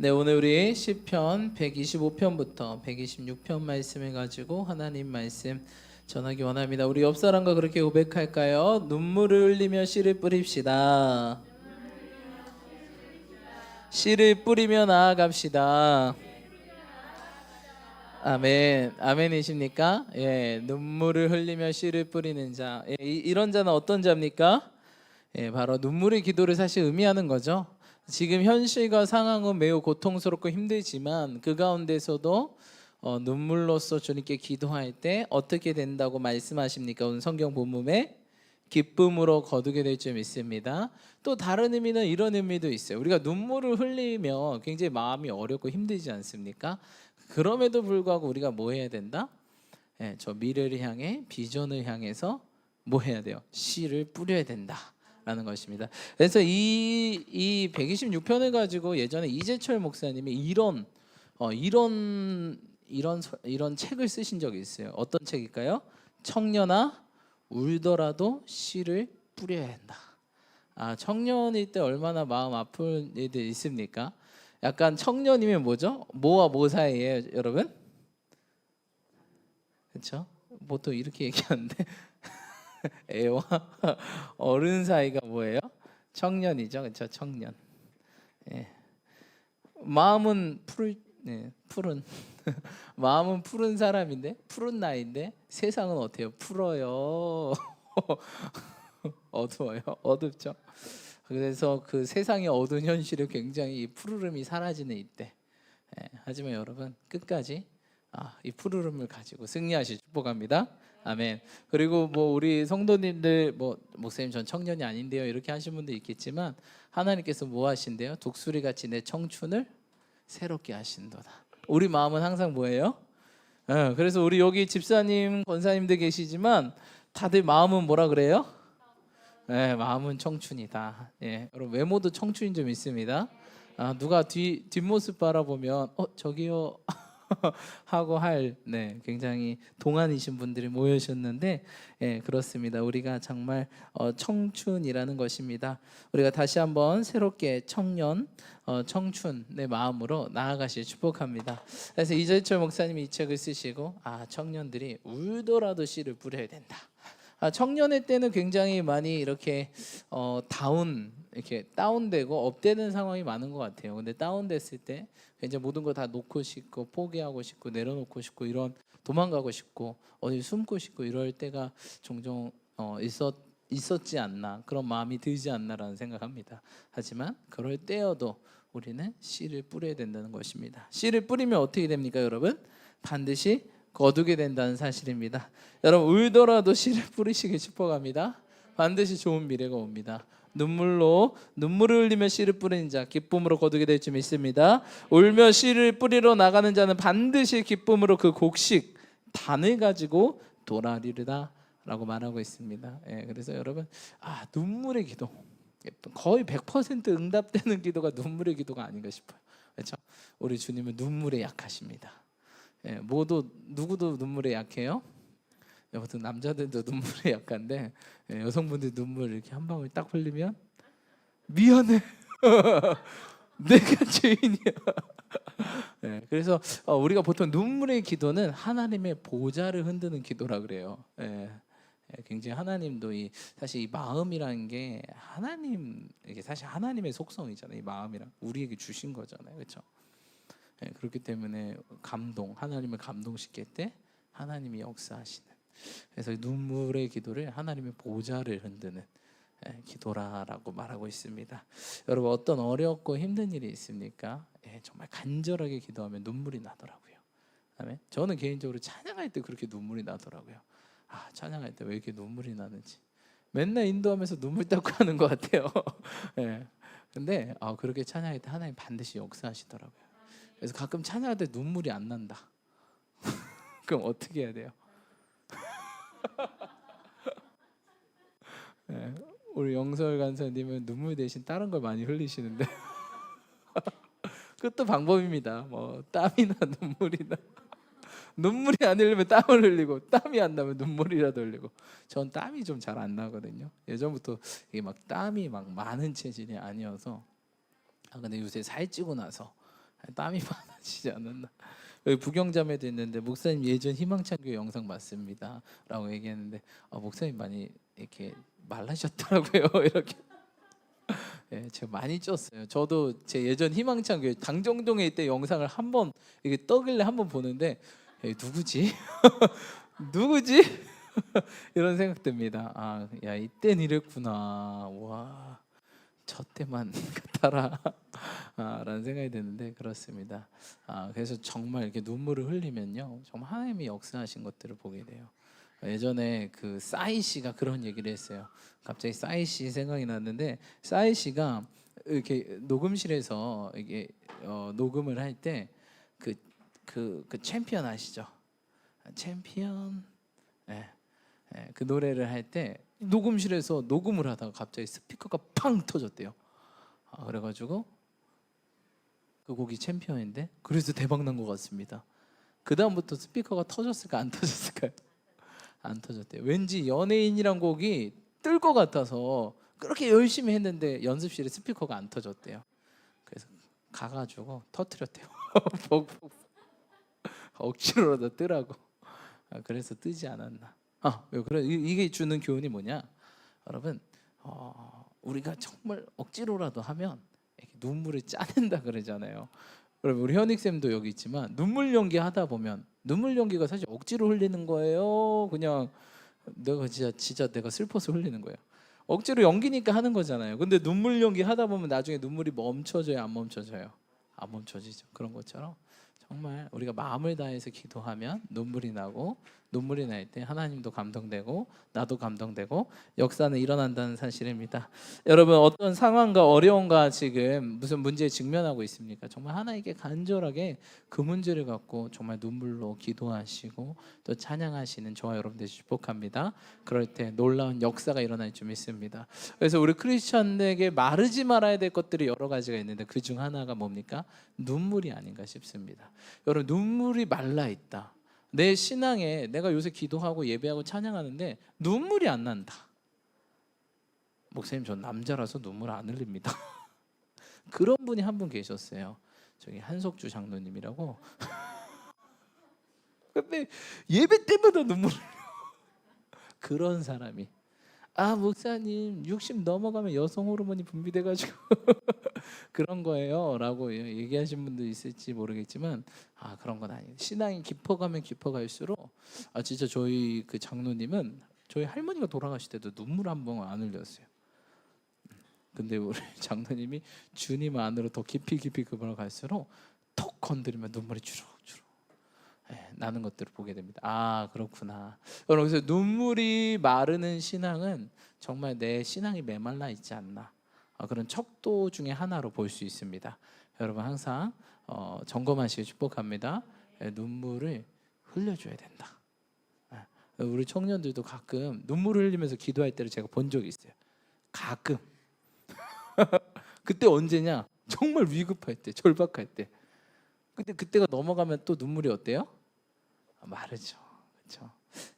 네, 오늘 우리 시편 125편부터 126편 말씀을 가지고 하나님 말씀 전하기 원합니다. 우리 옆 사람과 그렇게 고백할까요? 눈물을 흘리며 씨를 뿌립시다. 씨를 뿌리며 나아갑시다. 아멘. 아멘이십니까? 예, 눈물을 흘리며 씨를 뿌리는 자. 예, 이런 자는 어떤 자입니까? 예, 바로 눈물의 기도를 사실 의미하는 거죠. 지금 현실과 상황은 매우 고통스럽고 힘들지만 그 가운데서도 눈물로써 주님께 기도할 때 어떻게 된다고 말씀하십니까? 오늘 성경 본문에 기쁨으로 거두게 될 줄 믿습니다. 또 다른 의미는 이런 의미도 있어요. 우리가 눈물을 흘리면 굉장히 마음이 어렵고 힘들지 않습니까? 그럼에도 불구하고 우리가 뭐 해야 된다? 예, 저 미래를 향해 비전을 향해서 뭐 해야 돼요? 씨를 뿌려야 된다. 라는 것입니다. 그래서 이 126편을 가지고 예전에 이재철 목사님이 이런 책을 쓰신 적이 있어요. 어떤 책일까요? 청년아 울더라도 씨를 뿌려야 한다. 아, 청년일 때 얼마나 마음 아픈 일들 있습니까? 약간 청년이면 뭐죠? 뭐와 뭐 사이예요, 여러분? 그렇죠? 보통 이렇게 얘기하는데 애와 어른 사이가 뭐예요? 청년이죠, 그렇죠? 청년. 예. 마음은 푸른 마음은 푸른 사람인데 푸른 나이인데 세상은 어때요? 풀어요. 어두워요. 어둡죠. 그래서 그 세상의 어두운 현실을 굉장히 이 푸르름이 사라지는 이때. 예. 하지만 여러분 끝까지 이 푸르름을 가지고 승리하실 축복합니다. 아멘. 그리고 뭐 우리 성도님들 뭐 목사님 전 청년이 아닌데요 이렇게 하신 분도 있겠지만 하나님께서 뭐 하신대요? 독수리 같이 내 청춘을 새롭게 하신도다. 우리 마음은 항상 뭐예요? 그래서 우리 여기 집사님 권사님들 계시지만 다들 마음은 뭐라 그래요? 마음은 청춘이다. 예, 여러분 외모도 청춘인 좀 있습니다. 누가 뒷모습 바라보면 저기요 하고 굉장히 동안이신 분들이 모여셨는데 그렇습니다. 우리가 정말 청춘이라는 것입니다. 우리가 다시 한번 새롭게 청춘의 마음으로 나아가실 축복합니다. 그래서 이재철 목사님이 이 책을 쓰시고 청년들이 울더라도 씨를 뿌려야 된다. 청년의 때는 굉장히 많이 이렇게 이렇게 다운되고 업되는 상황이 많은 것 같아요. 근데 다운됐을 때 이제 모든 거 다 놓고 싶고 포기하고 싶고 내려놓고 싶고 이런 도망가고 싶고 어디 숨고 싶고 이럴 때가 종종 있었지 않나 그런 마음이 들지 않나라는 생각합니다. 하지만 그럴 때여도 우리는 씨를 뿌려야 된다는 것입니다. 씨를 뿌리면 어떻게 됩니까, 여러분? 반드시 거두게 된다는 사실입니다. 여러분 울더라도 씨를 뿌리시길 축복합니다. 반드시 좋은 미래가 옵니다. 눈물을 흘리며 씨를 뿌리는 자 기쁨으로 거두게 될 줄 믿습니다. 울며 씨를 뿌리러 나가는 자는 반드시 기쁨으로 그 곡식 단을 가지고 돌아리르다 라고 말하고 있습니다. 그래서 여러분 눈물의 기도 거의 100% 응답되는 기도가 눈물의 기도가 아닌가 싶어요. 그렇죠? 우리 주님은 눈물에 약하십니다. 누구도 눈물에 약해요. 보통 남자들도 눈물에 약한데 여성분들 눈물 이렇게 한 방울 딱 흘리면 미안해. 내가 죄인이야. 그래서 우리가 보통 눈물의 기도는 하나님의 보좌를 흔드는 기도라 그래요. 굉장히 하나님도 사실 이 마음이라는 게 이게 사실 하나님의 속성이잖아요. 이 마음이랑 우리에게 주신 거잖아요, 그렇죠? 그렇기 때문에 하나님을 감동시킬 때 하나님이 역사하시는. 그래서 눈물의 기도를 하나님의 보좌를 흔드는 기도라고 말하고 있습니다. 여러분 어떤 어렵고 힘든 일이 있습니까? 정말 간절하게 기도하면 눈물이 나더라고요. 아멘. 저는 개인적으로 찬양할 때 그렇게 눈물이 나더라고요. 찬양할 때 왜 이렇게 눈물이 나는지 맨날 인도하면서 눈물 닦고 하는 것 같아요. 근데 그렇게 찬양할 때 하나님 반드시 역사하시더라고요. 그래서 가끔 찬양할 때 눈물이 안 난다. 그럼 어떻게 해야 돼요? 우리 영설 간사님은 눈물 대신 다른 걸 많이 흘리시는데 그것도 방법입니다. 뭐 땀이나 눈물이나 눈물이 안 흘리면 땀을 흘리고 땀이 안 나면 눈물이라도 흘리고 전 땀이 좀 잘 안 나거든요. 예전부터 이게 막 땀이 막 많은 체질이 아니어서 근데 요새 살찌고 나서 땀이 많아지지 않았나. 여기 부경자매도 있는데 목사님 예전 희망찬교회 영상 맞습니다라고 얘기했는데 목사님 많이 이렇게 말라셨더라고요. 이렇게. 예, 제가 많이 쪘어요. 저도 제 예전 희망찬교회 당정동에 있을 때 영상을 한번 이게 떠길래 한번 보는데 누구지? 누구지? 이런 생각 듭니다. 야 이땐 이랬구나. 와, 저 때만 같아라. 라는 생각이 드는데 그렇습니다. 그래서 정말 이렇게 눈물을 흘리면요, 정말 하나님이 역사하신 것들을 보게 돼요. 예전에 그 싸이 씨가 그런 얘기를 했어요. 갑자기 싸이 씨 생각이 났는데, 싸이 씨가 이렇게 녹음실에서 이게 녹음을 할 때 그 챔피언 아시죠? 챔피언. 네. 네, 그 노래를 할 때 녹음실에서 녹음을 하다가 갑자기 스피커가 팡 터졌대요. 그래가지고 그 곡이 챔피언인데 그래서 대박 난 것 같습니다. 그 다음부터 스피커가 터졌을까 안 터졌을까요? 안 터졌대요. 왠지 연예인이란 곡이 뜰 것 같아서 그렇게 열심히 했는데 연습실에 스피커가 안 터졌대요. 그래서 가가지고 터트렸대요. 억지로라도 뜨라고. 그래서 뜨지 않았나. 그래 이게 주는 교훈이 뭐냐? 여러분, 우리가 정말 억지로라도 하면 이렇게 눈물을 짜낸다 그러잖아요. 여러분, 우리 현익 쌤도 여기 있지만 눈물 연기 하다 보면 눈물 연기가 사실 억지로 흘리는 거예요. 그냥 내가 진짜 내가 슬퍼서 흘리는 거예요. 억지로 연기니까 하는 거잖아요. 근데 눈물 연기 하다 보면 나중에 눈물이 멈춰져요, 안 멈춰져요? 안 멈춰지죠. 그런 것처럼 정말 우리가 마음을 다해서 기도하면 눈물이 나고, 눈물이 날 때 하나님도 감동되고 나도 감동되고 역사는 일어난다는 사실입니다. 여러분, 어떤 상황과 어려움과 지금 무슨 문제에 직면하고 있습니까? 정말 하나님께 간절하게 그 문제를 갖고 정말 눈물로 기도하시고 또 찬양하시는 저와 여러분들 축복합니다. 그럴 때 놀라운 역사가 일어날 줄 믿습니다. 그래서 우리 크리스천에게 마르지 말아야 될 것들이 여러 가지가 있는데 그 중 하나가 뭡니까? 눈물이 아닌가 싶습니다. 여러분, 눈물이 말라 있다. 내 신앙에 내가 요새 기도하고 예배하고 찬양하는데 눈물이 안 난다. 목사님, 전 남자라서 눈물 안 흘립니다. 그런 분이 한 분 계셨어요. 저기 한석주 장로님이라고. 근데 예배 때마다 눈물 흘려. 그런 사람이 목사님 60 넘어가면 여성 호르몬이 분비돼가지고 그런 거예요 라고 얘기하신 분도 있을지 모르겠지만 그런 건 아니에요. 신앙이 깊어가면 깊어갈수록 진짜 저희 그 장로님은 저희 할머니가 돌아가실 때도 눈물 한 번 안 흘렸어요. 근데 우리 장로님이 주님 안으로 더 깊이 그분을 갈수록 톡 건드리면 눈물이 주룩주룩 나는 것들을 보게 됩니다. 그렇구나. 여러분, 그래서 눈물이 마르는 신앙은 정말 내 신앙이 메말라 있지 않나, 그런 척도 중에 하나로 볼 수 있습니다. 여러분, 항상 점검하시길 축복합니다. 눈물을 흘려줘야 된다. 우리 청년들도 가끔 눈물을 흘리면서 기도할 때를 제가 본 적이 있어요. 가끔. 그때 언제냐? 정말 위급할 때, 절박할 때. 근데 그때가 넘어가면 또 눈물이 어때요? 마르죠. 그렇죠?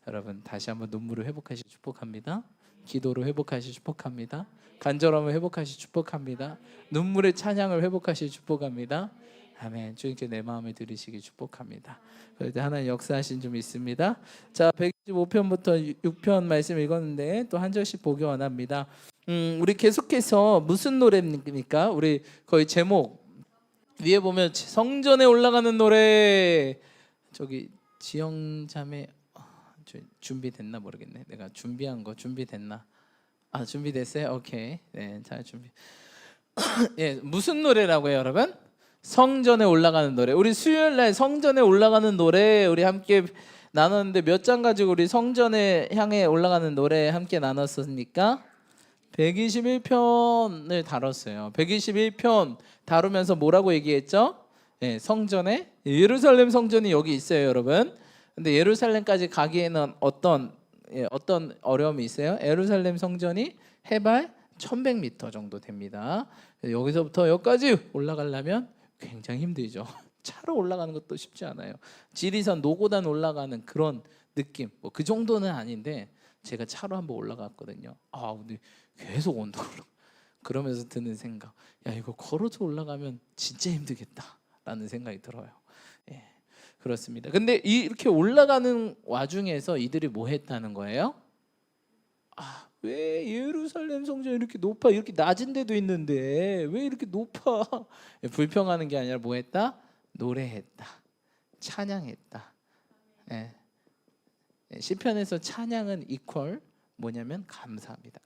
여러분, 다시 한번 눈물을 회복하시 축복합니다. 기도로 회복하시 축복합니다. 간절함을 회복하시 축복합니다. 눈물의 찬양을 회복하시 축복합니다. 아멘. 주님께 내 마음을 들으시기 축복합니다. 그럴 때 하나님 역사하신 좀 있습니다. 자, 125편부터 6편 말씀 읽었는데 또 한 절씩 보기 원합니다. 우리 계속해서 무슨 노래입니까? 우리 거의 제목 위에 보면 성전에 올라가는 노래. 저기 지영자매 준비됐나 모르겠네. 내가 준비한 거 준비됐나? 준비됐어요? 오케이. 네, 잘 준비. 예, 무슨 노래라고요, 여러분? 성전에 올라가는 노래. 우리 수요일 날 성전에 올라가는 노래 우리 함께 나눴는데 몇 장 가지고 우리 성전에 향해 올라가는 노래 함께 나눴습니까? 121편을 다뤘어요. 121편 다루면서 뭐라고 얘기했죠? 네, 성전에 예루살렘 성전이 여기 있어요, 여러분. 근데 예루살렘까지 가기에는 어떤 어려움이 있어요? 예루살렘 성전이 해발 1100m 정도 됩니다. 여기서부터 여기까지 올라가려면 굉장히 힘들죠. 차로 올라가는 것도 쉽지 않아요. 지리산 노고단 올라가는 그런 느낌, 뭐 그 정도는 아닌데 제가 차로 한번 올라갔거든요. 근데 계속 온다고 그러면서 드는 생각, 야 이거 걸어서 올라가면 진짜 힘들겠다 생각이 들어요. 예, 그렇습니다. 근데 이렇게 올라가는 와중에서 이들이 뭐 했다는 거예요? 왜 예루살렘 성전이 이렇게 높아? 이렇게 낮은 데도 있는데 왜 이렇게 높아? 불평하는 게 아니라 뭐 했다? 노래했다. 찬양했다. 예. 시편에서 찬양은 이퀄 뭐냐면 감사입니다.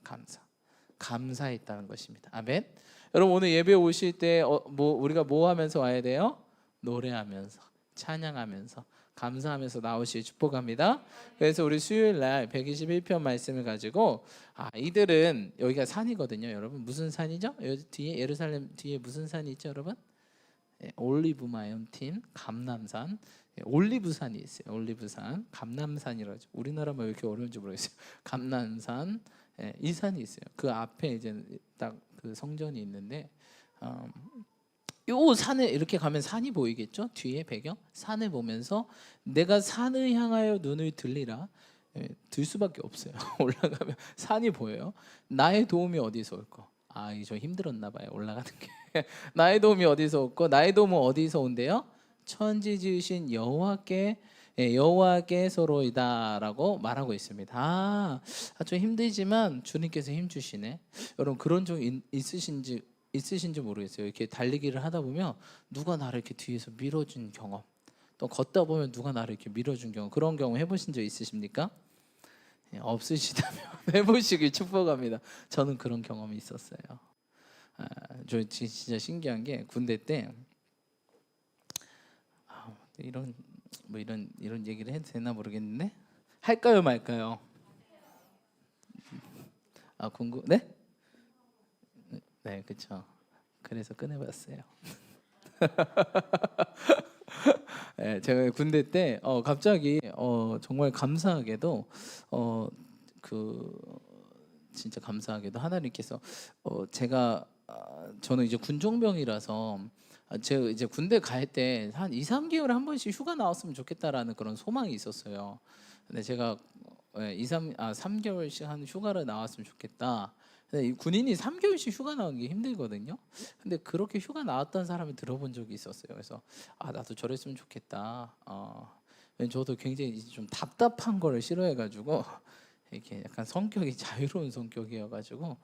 감사했다는 것입니다. 아멘. 여러분 오늘 예배 오실 때 우리가 뭐 하면서 와야 돼요? 노래하면서, 찬양하면서, 감사하면서 나오시길 축복합니다. 그래서 우리 수요일 날 121편 말씀을 가지고 이들은 여기가 산이거든요. 여러분 무슨 산이죠? 여기 뒤에 예루살렘 뒤에 무슨 산이 있죠, 여러분? 올리브 마운틴, 감람산, 올리브산이 있어요. 올리브산, 감람산이라죠. 우리나라만 왜 이렇게 어려운지 모르겠어요. 감람산, 이 산이 있어요. 그 앞에 이제 딱 그 성전이 있는데, 요 산에 이렇게 가면 산이 보이겠죠? 뒤에 배경 산을 보면서 내가 산을 향하여 눈을 들리라. 들 수밖에 없어요. 올라가면 산이 보여요. 나의 도움이 어디서 올까? 이게 좀 힘들었나 봐요. 올라가는 게. 나의 도움이 어디서 올까? 나의 도움은 어디서 온대요? 천지 지으신 여호와께서로이다라고 말하고 있습니다. 좀 힘들지만 주님께서 힘 주시네. 여러분 그런 적 있으신지 모르겠어요. 이렇게 달리기를 하다 보면 누가 나를 이렇게 뒤에서 밀어준 경험, 또 걷다 보면 누가 나를 이렇게 밀어준 경험, 그런 경험 해보신 적 있으십니까? 없으시다면 해보시길 축복합니다. 저는 그런 경험이 있었어요. 저 진짜 신기한 게 군대 때 이런 얘기를 해도 되나 모르겠는데 할까요 말까요? 네? 네, 그렇죠. 그래서 꺼내봤어요. 네, 제가 군대 때 갑자기 정말 감사하게도 진짜 감사하게도 하나님께서 저는 이제 군종병이라서 제가 이제 군대 갈 때 한 2, 3개월에 한 번씩 휴가 나왔으면 좋겠다라는 그런 소망이 있었어요. 근데 제가 3개월씩 한 휴가를 나왔으면 좋겠다. 근데 이 군인이 3개월씩 휴가 나오는 게 힘들거든요. 근데 그렇게 휴가 나왔던 사람을 들어본 적이 있었어요. 그래서 나도 저랬으면 좋겠다. 저도 굉장히 좀 답답한 거를 싫어해가지고 이렇게 약간 성격이 자유로운 성격이어가지고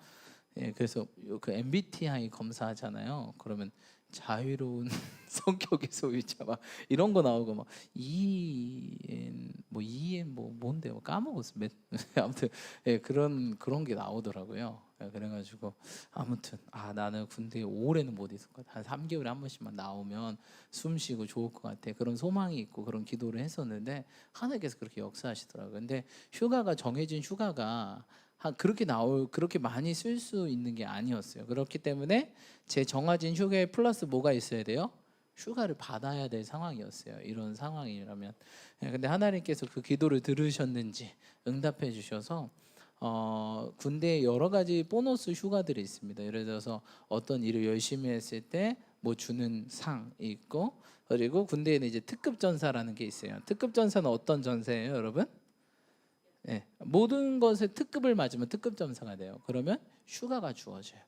그래서 그 MBTI 검사하잖아요. 그러면 자유로운 성격의 소유자 막 이런 거 나오고 막 EN 뭔데 까먹었어. 아무튼 그런 게 나오더라고요. 그래가지고 아무튼 나는 군대에 오래는 못 있을 것 같아. 한 3개월에 한 번씩만 나오면 숨 쉬고 좋을 것 같아. 그런 소망이 있고 그런 기도를 했었는데 하나님께서 그렇게 역사하시더라고요. 근데 정해진 휴가가 그렇게 많이 쓸 수 있는 게 아니었어요. 그렇기 때문에 제 정해진 휴가에 플러스 뭐가 있어야 돼요? 휴가를 받아야 될 상황이었어요. 이런 상황이라면. 근데 하나님께서 그 기도를 들으셨는지 응답해 주셔서 군대에 여러 가지 보너스 휴가들이 있습니다. 예를 들어서 어떤 일을 열심히 했을 때 뭐 주는 상이 있고, 그리고 군대에는 이제 특급 전사라는 게 있어요. 특급 전사는 어떤 전사예요, 여러분? 모든 것에 특급을 맞으면 특급 전사가 돼요. 그러면 휴가가 주어져요.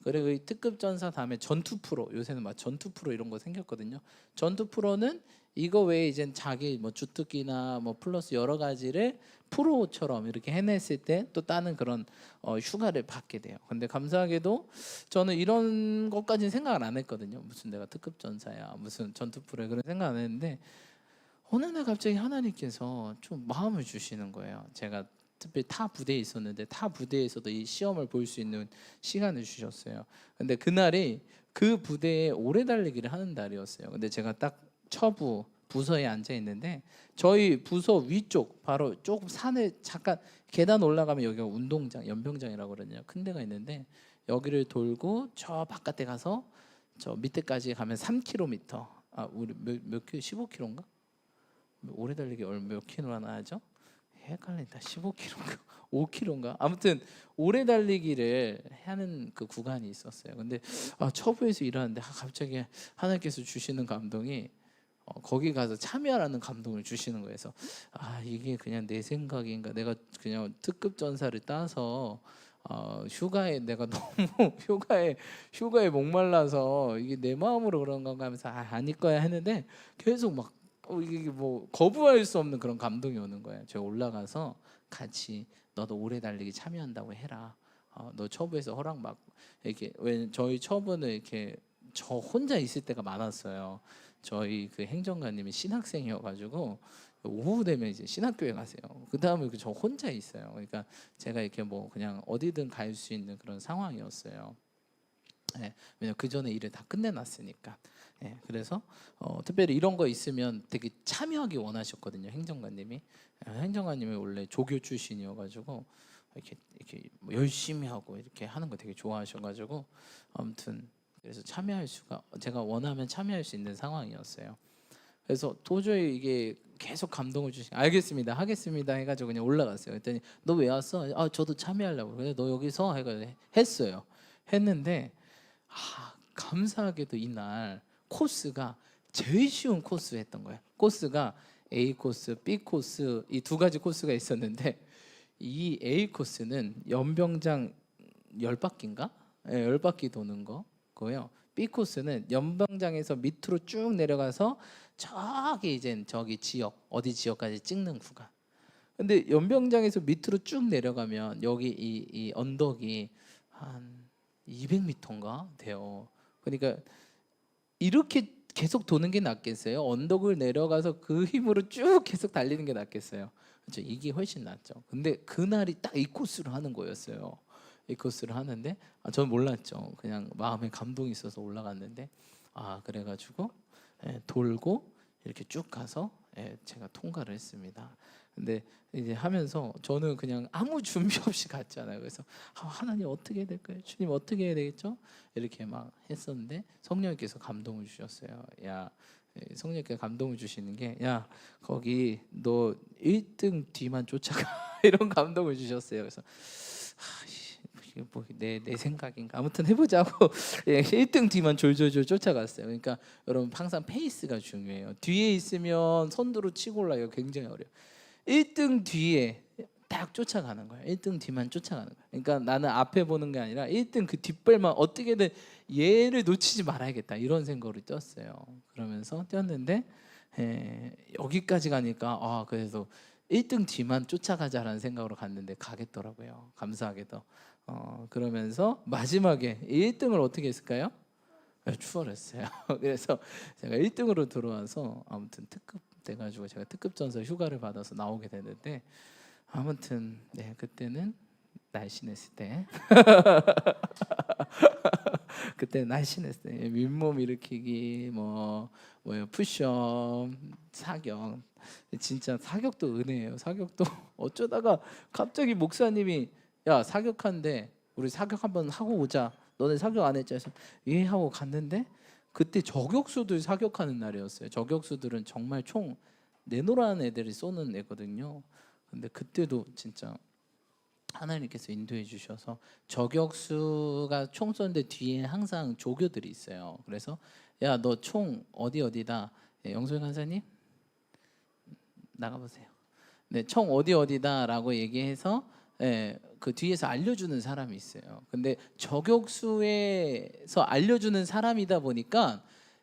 그리고 이 특급 전사 다음에 전투 프로, 요새는 막 전투 프로 이런 거 생겼거든요. 전투 프로는 이거 외에 이제 자기 뭐 주특기나 뭐 플러스 여러 가지를 프로처럼 이렇게 해냈을 때 또 다른 그런 휴가를 받게 돼요. 근데 감사하게도 저는 이런 것까지는 생각을 안 했거든요. 무슨 내가 특급 전사야, 무슨 전투 프로야, 그런 생각 안 했는데 어느 날 갑자기 하나님께서 좀 마음을 주시는 거예요. 제가 특별히 타 부대에 있었는데 타 부대에서도 이 시험을 볼 수 있는 시간을 주셨어요. 근데 그날이 그 부대에 오래 달리기를 하는 날이었어요. 근데 제가 딱 처부 부서에 앉아 있는데 저희 부서 위쪽 바로 조금 산에 잠깐 계단 올라가면 여기가 운동장, 연병장이라고 그러거든요. 큰 데가 있는데 여기를 돌고 저 바깥에 가서 저 밑에까지 가면 3km. 우리 몇 킬로? 15km인가? 오래 달리기 몇 킬로나 하죠? 헷갈린다. 15km인가 5km인가? 아무튼 오래 달리기를 하는 그 구간이 있었어요. 근데 처부에서 일하는데 갑자기 하나님께서 주시는 감동이 거기 가서 참여하라는 감동을 주시는 거예요. 그래서 이게 그냥 내 생각인가? 내가 그냥 특급 전사를 따서 휴가에 내가 너무 휴가에 목말라서 이게 내 마음으로 그런 건가 하면서 아닐 거야 했는데 계속 막 이게 뭐 거부할 수 없는 그런 감동이 오는 거예요. 제가 올라가서 같이 너도 오래 달리기 참여한다고 해라. 너 처부에서 허락 받고 이렇게 왜 저희 처부는 이렇게 저 혼자 있을 때가 많았어요. 저희 그 행정관님이 신학생이어가지고 오후 되면 이제 신학교에 가세요. 그 다음에 저 혼자 있어요. 그러니까 제가 이렇게 뭐 그냥 어디든 갈 수 있는 그런 상황이었어요. 예, 왜냐면 그 전에 일을 다 끝내놨으니까. 예, 그래서 특별히 이런 거 있으면 되게 참여하기 원하셨거든요. 행정관님이. 행정관님이 원래 조교 출신이어가지고 이렇게 뭐 열심히 하고 이렇게 하는 거 되게 좋아하셔가지고 아무튼 그래서 제가 원하면 참여할 수 있는 상황이었어요. 그래서 도저히 이게 계속 감동을 알겠습니다 하겠습니다 해가지고 그냥 올라갔어요. 그랬더니 너 왜 왔어? 저도 참여하려고. 그래 너 여기서 해가지고 했어요. 했는데 감사하게도 이날 코스가 제일 쉬운 코스 했던 거예요. 코스가 A 코스, B 코스 이 두 가지 코스가 있었는데 이 A 코스는 연병장 10바퀴인가? 네, 10바퀴 도는 거고요. B 코스는 연병장에서 밑으로 쭉 내려가서 저기 지역 어디 지역까지 찍는 구간. 근데 연병장에서 밑으로 쭉 내려가면 여기 이 언덕이 한 200m인가 돼요. 그러니까 이렇게 계속 도는 게 낫겠어요? 언덕을 내려가서 그 힘으로 쭉 계속 달리는 게 낫겠어요? 그렇죠? 이게 훨씬 낫죠. 근데 그날이 딱 이 코스를 하는 거였어요. 이 코스를 하는데 저는 몰랐죠. 그냥 마음에 감동이 있어서 올라갔는데 그래가지고 돌고 이렇게 쭉 가서 제가 통과를 했습니다. 근데 이제 하면서 저는 그냥 아무 준비 없이 갔잖아요. 그래서 하나님 어떻게 해야 될까요? 주님 어떻게 해야 되겠죠? 이렇게 막 했었는데 성령님께서 감동을 주셨어요. 성령님께서 감동을 주시는 게 거기 너 1등 뒤만 쫓아가 이런 감동을 주셨어요. 그래서 내 생각인가 아무튼 해보자고 1등 뒤만 졸졸졸 쫓아갔어요. 그러니까 여러분 항상 페이스가 중요해요. 뒤에 있으면 선두로 치고 올라가기가 굉장히 어려워요. 1등 뒤에 딱 쫓아가는 거예요. 1등 뒤만 쫓아가는 거예요. 그러니까 나는 앞에 보는 게 아니라 1등 그 뒷발만 어떻게든 얘를 놓치지 말아야겠다 이런 생각으로 뛰었어요. 그러면서 뛰었는데 여기까지 가니까 그래서 1등 뒤만 쫓아가자라는 생각으로 갔는데 가겠더라고요. 감사하게도. 그러면서 마지막에 1등을 어떻게 했을까요? 추월했어요. 그래서 제가 1등으로 들어와서 아무튼 특급 돼가지고 제가 특급 전서 휴가를 받아서 나오게 되는데 아무튼 그때는 날씬했을 때 그때 날씬했을 때 윗몸 일으키기 뭐요 푸시업 사격 진짜 사격도 은혜예요. 사격도 어쩌다가 갑자기 목사님이 사격한데 우리 사격 한번 하고 오자. 너네 사격 안 했지? 해서 예 하고 갔는데 그때 저격수들 사격하는 날이었어요. 저격수들은 정말 총 내노라는 애들이 쏘는 애거든요. 근데 그때도 진짜 하나님께서 인도해 주셔서 저격수가 총 쏘는데 뒤에 항상 조교들이 있어요. 그래서 너 총 어디다 영솔 간사님 나가보세요. 총 어디다라고 얘기해서 그 뒤에서 알려주는 사람이 있어요. 근데 저격수에서 알려주는 사람이다 보니까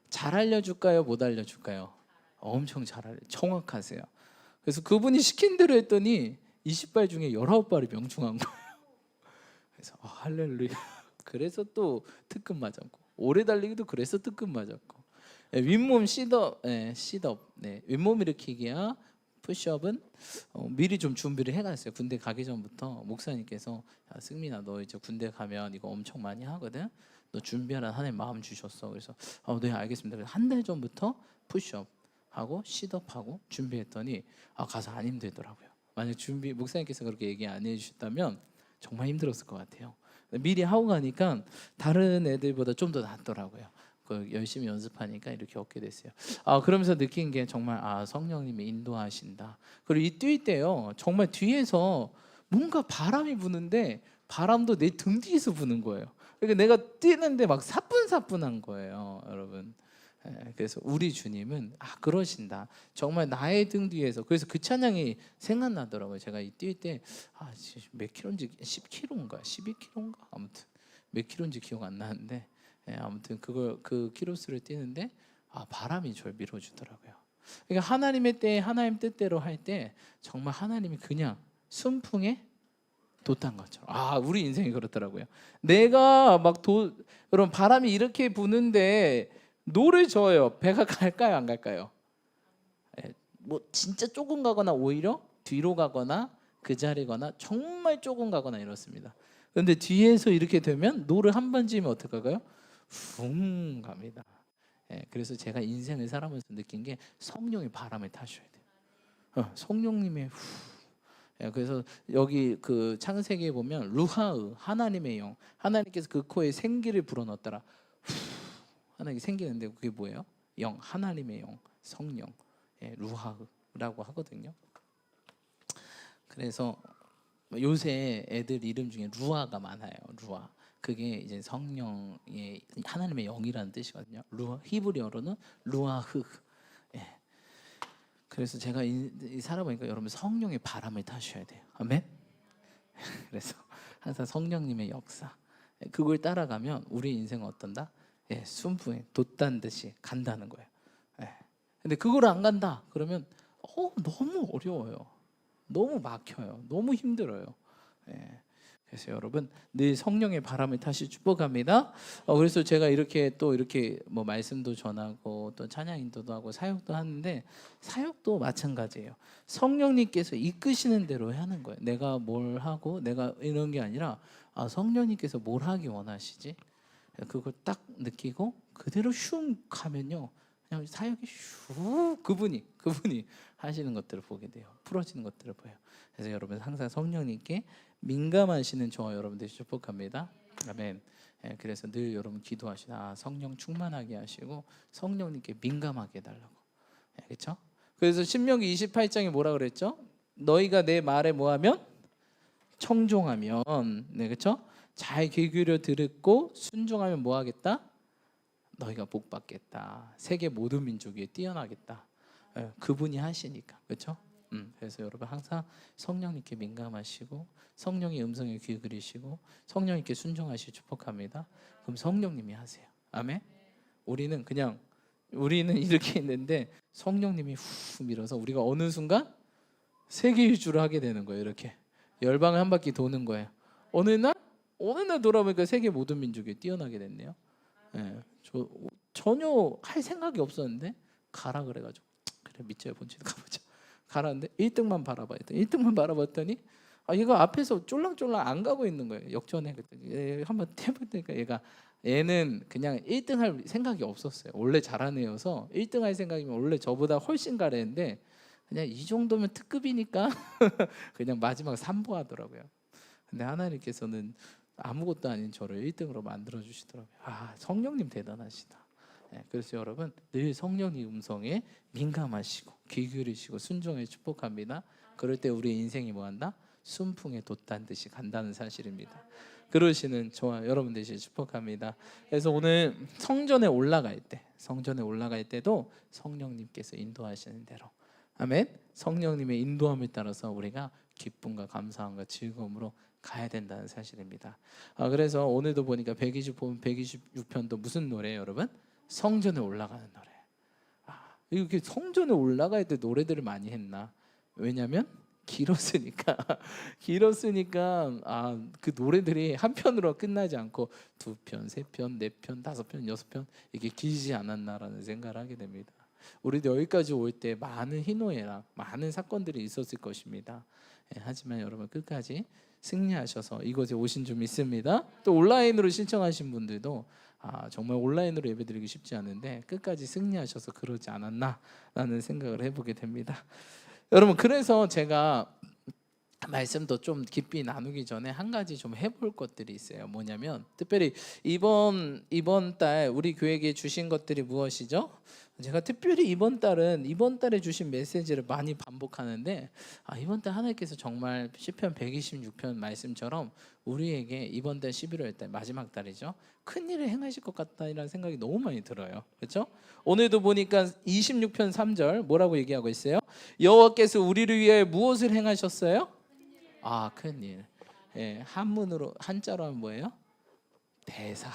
잘 알려줄까요? 못 알려줄까요? 엄청 정확하세요. 그래서 그분이 시킨 대로 했더니 20발 중에 19발이 명중한 거예요. 그래서 할렐루야. 그래서 또 특급 맞았고 오래 달리기도 그래서 특급 맞았고 윗몸 시덥 윗몸 일으키기야 푸시업은 미리 좀 준비를 해갔어요. 군대 가기 전부터 목사님께서 승민아 너 이제 군대 가면 이거 엄청 많이 하거든. 너 준비하라는 하나님 마음 주셨어. 그래서 네 알겠습니다. 그래서 한 달 전부터 푸시업 하고 시덥하고 준비했더니 가서 안 힘들더라고요. 만약 목사님께서 그렇게 얘기 안 해주셨다면 정말 힘들었을 것 같아요. 미리 하고 가니까 다른 애들보다 좀 더 낫더라고요. 열심히 연습하니까 이렇게 얻게 됐어요. 그러면서 느낀 게 정말 성령님이 인도하신다. 그리고 이 뛸 때요 정말 뒤에서 뭔가 바람이 부는데 바람도 내 등 뒤에서 부는 거예요. 그러니까 내가 뛰는데 막 사뿐사뿐한 거예요, 여러분. 그래서 우리 주님은 그러신다. 정말 나의 등 뒤에서. 그래서 그 찬양이 생각나더라고요. 제가 뛸 때 몇 킬로인지 10킬로인가 12킬로인가 아무튼 몇 킬로인지 기억 안 나는데 아무튼 그 키로수를 뛰는데 바람이 저를 밀어주더라고요. 그러니까 하나님의 때에 하나님 뜻대로 할 때 정말 하나님이 그냥 순풍에 돛단 것처럼 우리 인생이 그렇더라고요. 내가 여러분 바람이 이렇게 부는데 노를 저어요. 배가 갈까요 안 갈까요? 뭐 진짜 조금 가거나 오히려 뒤로 가거나 그 자리거나 정말 조금 가거나 이렇습니다. 그런데 뒤에서 이렇게 되면 노를 한 번 지으면 어떡할까요? 붕 갑니다. 그래서 제가 인생을 살아면서 느낀 게 성령의 바람을 타셔야 돼요. 성령님의 그래서 여기 그 창세기에 보면 루하의 하나님의 영, 하나님께서 그 코에 생기를 불어넣었더라. 하나님이 생기는데 그게 뭐예요? 영, 하나님의 영, 성령, 루하라고 하거든요. 그래서 요새 애들 이름 중에 루아가 많아요. 루아. 그게 이제 성령의 하나님의 영이라는 뜻이거든요. 루아, 히브리어로는 루아흐. 그래서 제가 살아보니까 여러분 성령의 바람을 타셔야 돼요. 아멘. 그래서 항상 성령님의 역사 그걸 따라가면 우리 인생은 어떤다? 순풍에 돛단 듯이 간다는 거예요. 근데 그걸 안 간다 그러면 너무 어려워요. 너무 막혀요. 너무 힘들어요. 그래서 여러분 늘 성령의 바람을 타시 축복합니다. 그래서 제가 이렇게 뭐 말씀도 전하고 또 찬양 인도도 하고 사역도 하는데 사역도 마찬가지예요. 성령님께서 이끄시는 대로 하는 거예요. 내가 뭘 하고 내가 이런 게 아니라 성령님께서 뭘 하기 원하시지? 그걸 딱 느끼고 그대로 슝 하면요. 그냥 사역이 슉 그분이 하시는 것들을 보게 돼요. 풀어지는 것들을 보여요. 그래서 여러분 항상 성령님께 민감하시는 저와 여러분들이 축복합니다. 아멘. 그래서 늘 여러분 기도하시다 성령 충만하게 하시고 성령님께 민감하게 해달라고. 그렇죠? 그래서 신명기 28장에 뭐라 그랬죠? 너희가 내 말에 뭐하면 청종하면, 그렇죠? 잘 귀 기울여 듣고 순종하면 뭐하겠다? 너희가 복 받겠다. 세계 모든 민족 위에 뛰어나겠다. 그분이 하시니까, 그렇죠? 그래서 여러분 항상 성령님께 민감하시고 성령의 음성에 귀 기울이시고 성령님께 순종하시 축복합니다. 그럼 성령님이 하세요. 아멘. 우리는 이렇게 있는데 성령님이 후 밀어서 우리가 어느 순간 세계 일주를 하게 되는 거예요. 이렇게 열방을 한 바퀴 도는 거예요. 어느 날 돌아보니까 세계 모든 민족이 뛰어나게 됐네요. 전혀 할 생각이 없었는데 가라 그래가지고 그래 믿져요 본체도 가보자. 가라는데 1등만 바라봤더니 얘가 앞에서 쫄랑쫄랑 안 가고 있는 거예요. 역전해. 한번 해보니까 얘는 그냥 1등 할 생각이 없었어요. 원래 잘하는 애여서 1등 할 생각이면 원래 저보다 훨씬 가래는데 그냥 이 정도면 특급이니까 그냥 마지막 3보 하더라고요. 근데 하나님께서는 아무것도 아닌 저를 1등으로 만들어 주시더라고요. 성령님 대단하시다. 그래서 여러분 늘 성령의 음성에 민감하시고 귀 기울이시고 순종해 축복합니다. 그럴 때 우리 인생이 뭐한다? 순풍에 돛단 듯이 간다는 사실입니다. 그러시는 저와 여러분 되시길 축복합니다. 그래서 오늘 성전에 올라갈 때도 성령님께서 인도하시는 대로 아멘. 성령님의 인도함을 따라서 우리가 기쁨과 감사함과 즐거움으로 가야 된다는 사실입니다. 그래서 오늘도 보니까 126편도 무슨 노래예요, 여러분? 성전에 올라가는 노래. 이렇게 성전에 올라갈 때 노래들을 많이 했나? 왜냐하면 길었으니까 그 노래들이 한 편으로 끝나지 않고 2편, 3편, 4편, 5편, 6편 이게 길지 않았나라는 생각을 하게 됩니다. 우리도 여기까지 올 때 많은 희노애락, 많은 사건들이 있었을 것입니다. 하지만 여러분 끝까지 승리하셔서 이곳에 오신 줄 믿습니다. 또 온라인으로 신청하신 분들도 정말 온라인으로 예배드리기 쉽지 않은데 끝까지 승리하셔서 그러지 않았나라는 생각을 해보게 됩니다. 여러분 그래서 제가 말씀도 좀 깊이 나누기 전에 한 가지 좀 해볼 것들이 있어요. 뭐냐면 특별히 이번 달 우리 교회에 주신 것들이 무엇이죠? 제가 특별히 이번 달에 주신 메시지를 많이 반복하는데 이번 달 하나님께서 정말 시편 126편 말씀처럼 우리에게 이번 달 11월 달 마지막 달이죠. 큰 일을 행하실 것 같다는 생각이 너무 많이 들어요. 그렇죠? 오늘도 보니까 26편 3절 뭐라고 얘기하고 있어요? 여호와께서 우리를 위해 무엇을 행하셨어요? 큰 일. 예, 한문으로 한자로 하면 뭐예요? 대사.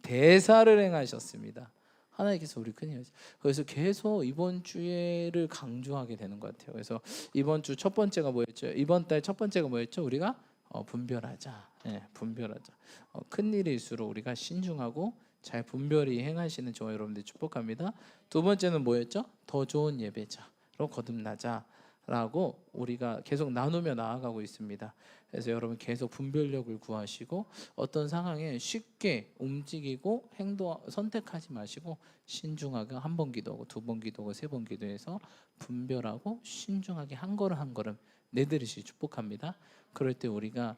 대사를 행하셨습니다. 하나님께서 우리 큰일. 그래서 계속 이번 주에를 강조하게 되는 것 같아요. 그래서 이번 주 첫 번째가 뭐였죠? 이번 달 첫 번째가 뭐였죠? 우리가 분별하자. 예, 분별하자. 큰 일일수록 우리가 신중하고 잘 분별히 행하시는 저와 여러분들 축복합니다. 두 번째는 뭐였죠? 더 좋은 예배자로 거듭나자라고 우리가 계속 나누며 나아가고 있습니다. 그래서 여러분 계속 분별력을 구하시고 어떤 상황에 쉽게 움직이고 선택하지 마시고 신중하게 한 번 기도하고 두 번 기도하고 세 번 기도해서 분별하고 신중하게 한 걸음 한 걸음 내드리시 축복합니다. 그럴 때 우리가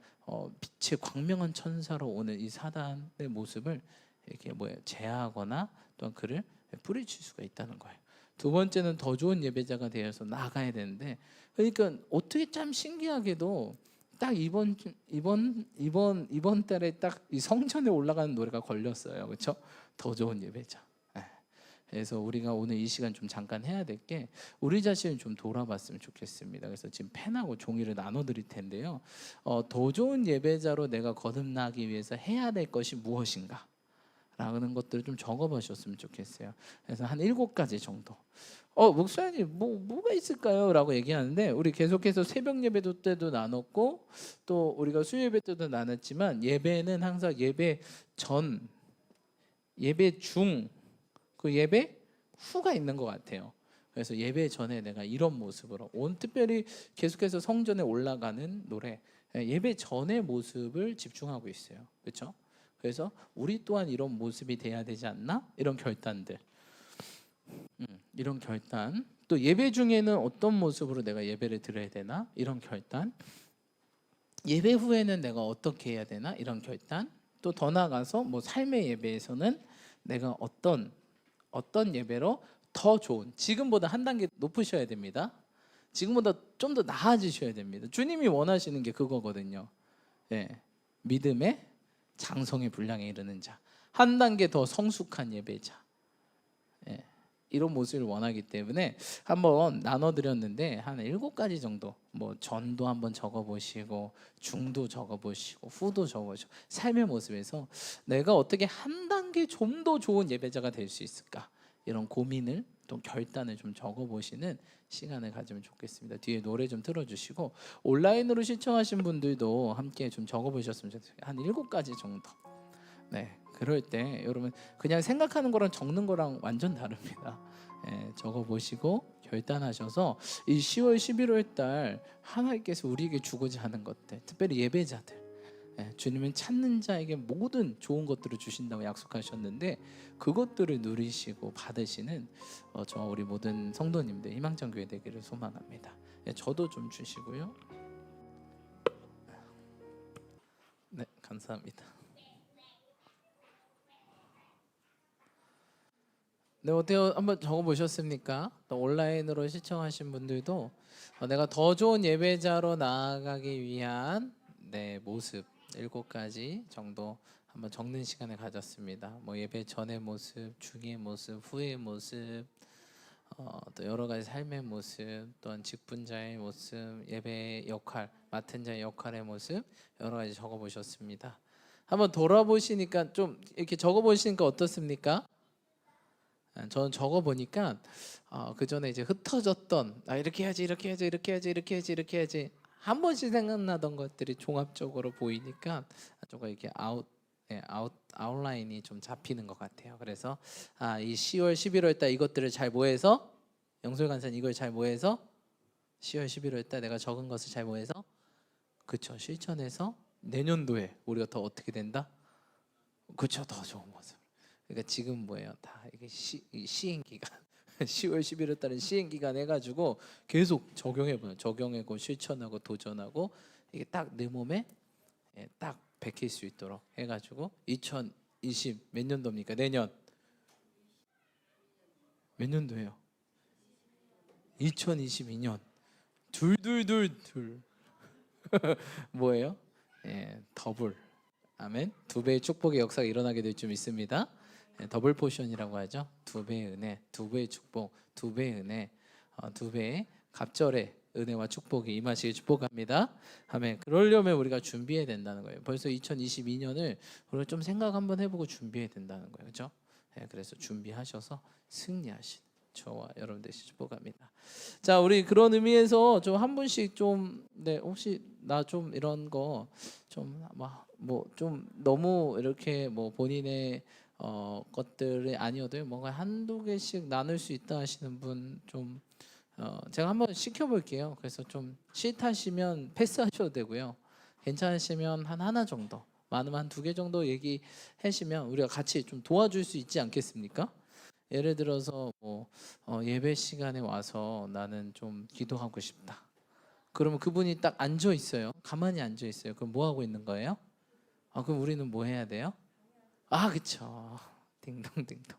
빛의 광명한 천사로 오는 이 사단의 모습을 이렇게 제하거나 또한 그를 뿌리칠 수가 있다는 거예요. 두 번째는 더 좋은 예배자가 되어서 나아가야 되는데, 그러니까 어떻게 참 신기하게도 딱 이번 달에 딱 이 성전에 올라가는 노래가 걸렸어요. 그렇죠? 더 좋은 예배자. 그래서 우리가 오늘 이 시간 좀 잠깐 해야 될 게 우리 자신을 좀 돌아봤으면 좋겠습니다. 그래서 지금 펜하고 종이를 나눠 드릴 텐데요. 더 좋은 예배자로 내가 거듭나기 위해서 해야 될 것이 무엇인가? 라는 것들을 좀 적어보셨으면 좋겠어요. 그래서 한 7가지 정도. 목사님 뭐가 있을까요? 라고 얘기하는데 우리 계속해서 새벽 예배 때도 나눴고 또 우리가 수요 예배 때도 나눴지만 예배는 항상 예배 전, 예배 중, 그 예배 후가 있는 것 같아요. 그래서 예배 전에 내가 이런 모습으로 특별히 계속해서 성전에 올라가는 노래, 예배 전의 모습을 집중하고 있어요. 그렇죠? 그래서 우리 또한 이런 모습이 돼야 되지 않나? 이런 결단들, 이런 결단. 또 예배 중에는 어떤 모습으로 내가 예배를 드려야 되나? 이런 결단. 예배 후에는 내가 어떻게 해야 되나? 이런 결단. 또 더 나아가서 삶의 예배에서는 내가 어떤 예배로 더 좋은, 지금보다 한 단계 높으셔야 됩니다. 지금보다 좀 더 나아지셔야 됩니다. 주님이 원하시는 게 그거거든요. 믿음의 장성의 분량에 이르는 자, 한 단계 더 성숙한 예배자, 이런 모습을 원하기 때문에 한번 나눠드렸는데 한 7가지 정도, 전도 한번 적어보시고 중도 적어보시고 후도 적어보시고 삶의 모습에서 내가 어떻게 한 단계 좀 더 좋은 예배자가 될 수 있을까, 이런 고민을 또 결단을 좀 적어보시는 시간을 가지면 좋겠습니다. 뒤에 노래 좀 틀어주시고 온라인으로 시청하신 분들도 함께 좀 적어보셨으면 좋겠어요. 한 7가지 정도. 그럴 때 여러분 그냥 생각하는 거랑 적는 거랑 완전 다릅니다. 적어보시고 결단하셔서 이 10월 11월 달 하나님께서 우리에게 주고자 하는 것들, 특별히 예배자들, 주님은 찾는 자에게 모든 좋은 것들을 주신다고 약속하셨는데 그것들을 누리시고 받으시는 저와 우리 모든 성도님들 희망찬 교회 되기를 소망합니다. 저도 좀 주시고요. 네, 감사합니다. 네, 어때요? 한번 적어보셨습니까? 또 온라인으로 시청하신 분들도 내가 더 좋은 예배자로 나아가기 위한 모습 7가지 정도 한번 적는 시간을 가졌습니다. 예배 전의 모습, 중의 모습, 후의 모습, 또 여러 가지 삶의 모습, 또한 직분자의 모습, 예배의 역할, 맡은 자의 역할의 모습 여러 가지 적어보셨습니다. 한번 돌아보시니까 좀 이렇게 적어보시니까 어떻습니까? 저는 적어보니까 그 전에 이제 흩어졌던 이렇게 해야지 이렇게 해야지 이렇게 해야지 이렇게 해야지 이렇게 해야지 한 번씩 생각나던 것들이 종합적으로 보이니까 조금 이렇게 아웃라인이 좀 잡히는 것 같아요. 그래서 이 10월 11월 달 이것들을 잘 모해서, 영솔 간사님 이걸 잘 모해서 10월 11월 달 내가 적은 것을 잘 모해서 그쵸, 실천해서 내년도에 우리가 더 어떻게 된다? 그쵸, 더 좋은 모습. 그러니까 지금 뭐예요? 다 이게 시행 기간. 10월 11월 달은 시행 기간 해가지고 계속 적용하고 실천하고 도전하고 이게 딱 내 몸에 딱 베낄 수 있도록 해가지고 2020 몇 년도입니까? 내년 몇 년도예요? 2022년 둘 뭐예요? 더블 아멘. 두 배의 축복의 역사가 일어나게 될 줄 믿습니다. 더블 포션이라고 하죠. 두 배의 은혜, 두 배의 축복, 두 배의 은혜, 두 배의 갑절의 은혜와 축복이 임하시길 축복합니다. 아멘. 그러려면 우리가 준비해야 된다는 거예요. 벌써 2022년을 우리가 좀 생각 한번 해보고 준비해야 된다는 거예요. 그렇죠? 그래서 준비하셔서 승리하신 저와 여러분 되시길 축복합니다. 자, 우리 그런 의미에서 좀 한 분씩 좀 혹시 나 좀 이런 거 좀 뭐 좀 너무 이렇게 뭐 본인의 것들이 아니어도 뭔가 한두 개씩 나눌 수 있다 하시는 분 좀 제가 한번 시켜볼게요. 그래서 좀 싫다시면 패스하셔도 되고요. 괜찮으시면 한 하나 정도, 많으면 한 두 개 정도 얘기하시면 우리가 같이 좀 도와줄 수 있지 않겠습니까? 예를 들어서 뭐 예배 시간에 와서 나는 좀 기도하고 싶다. 그러면 그분이 딱 앉아 있어요. 가만히 앉아 있어요. 그럼 뭐 하고 있는 거예요? 그럼 우리는 뭐 해야 돼요? 그쵸. 딩동딩동.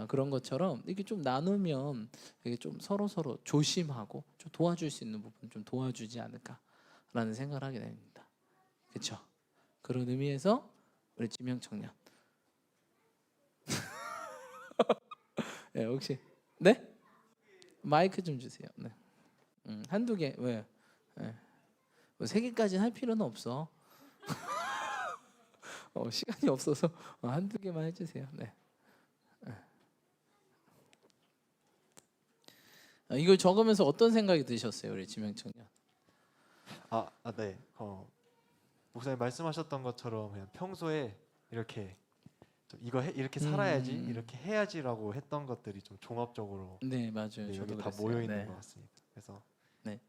그런 것처럼 이렇게 좀 나누면 이게 좀 서로 조심하고 좀 도와줄 수 있는 부분 좀 도와주지 않을까라는 생각을 하게 됩니다. 그렇죠? 그런 의미에서 우리 지명 청년. 네, 혹시 네? 마이크 좀 주세요. 네. 한두 개 왜? 네. 뭐세 개까지는 할 필요는 없어. 시간이 없어서 한두 개만 해주세요. 네. 이걸 적으면서 어떤 생각이 드셨어요, 우리 지명 청년? 네. 목사님 말씀하셨던 것처럼 그냥 평소에 이렇게 좀 이렇게 살아야지, 이렇게 해야지라고 했던 것들이 좀 종합적으로 네, 맞아요. 저도 여기 다 그랬어요. 모여 있는 네. 것 같습니다. 그래서 네.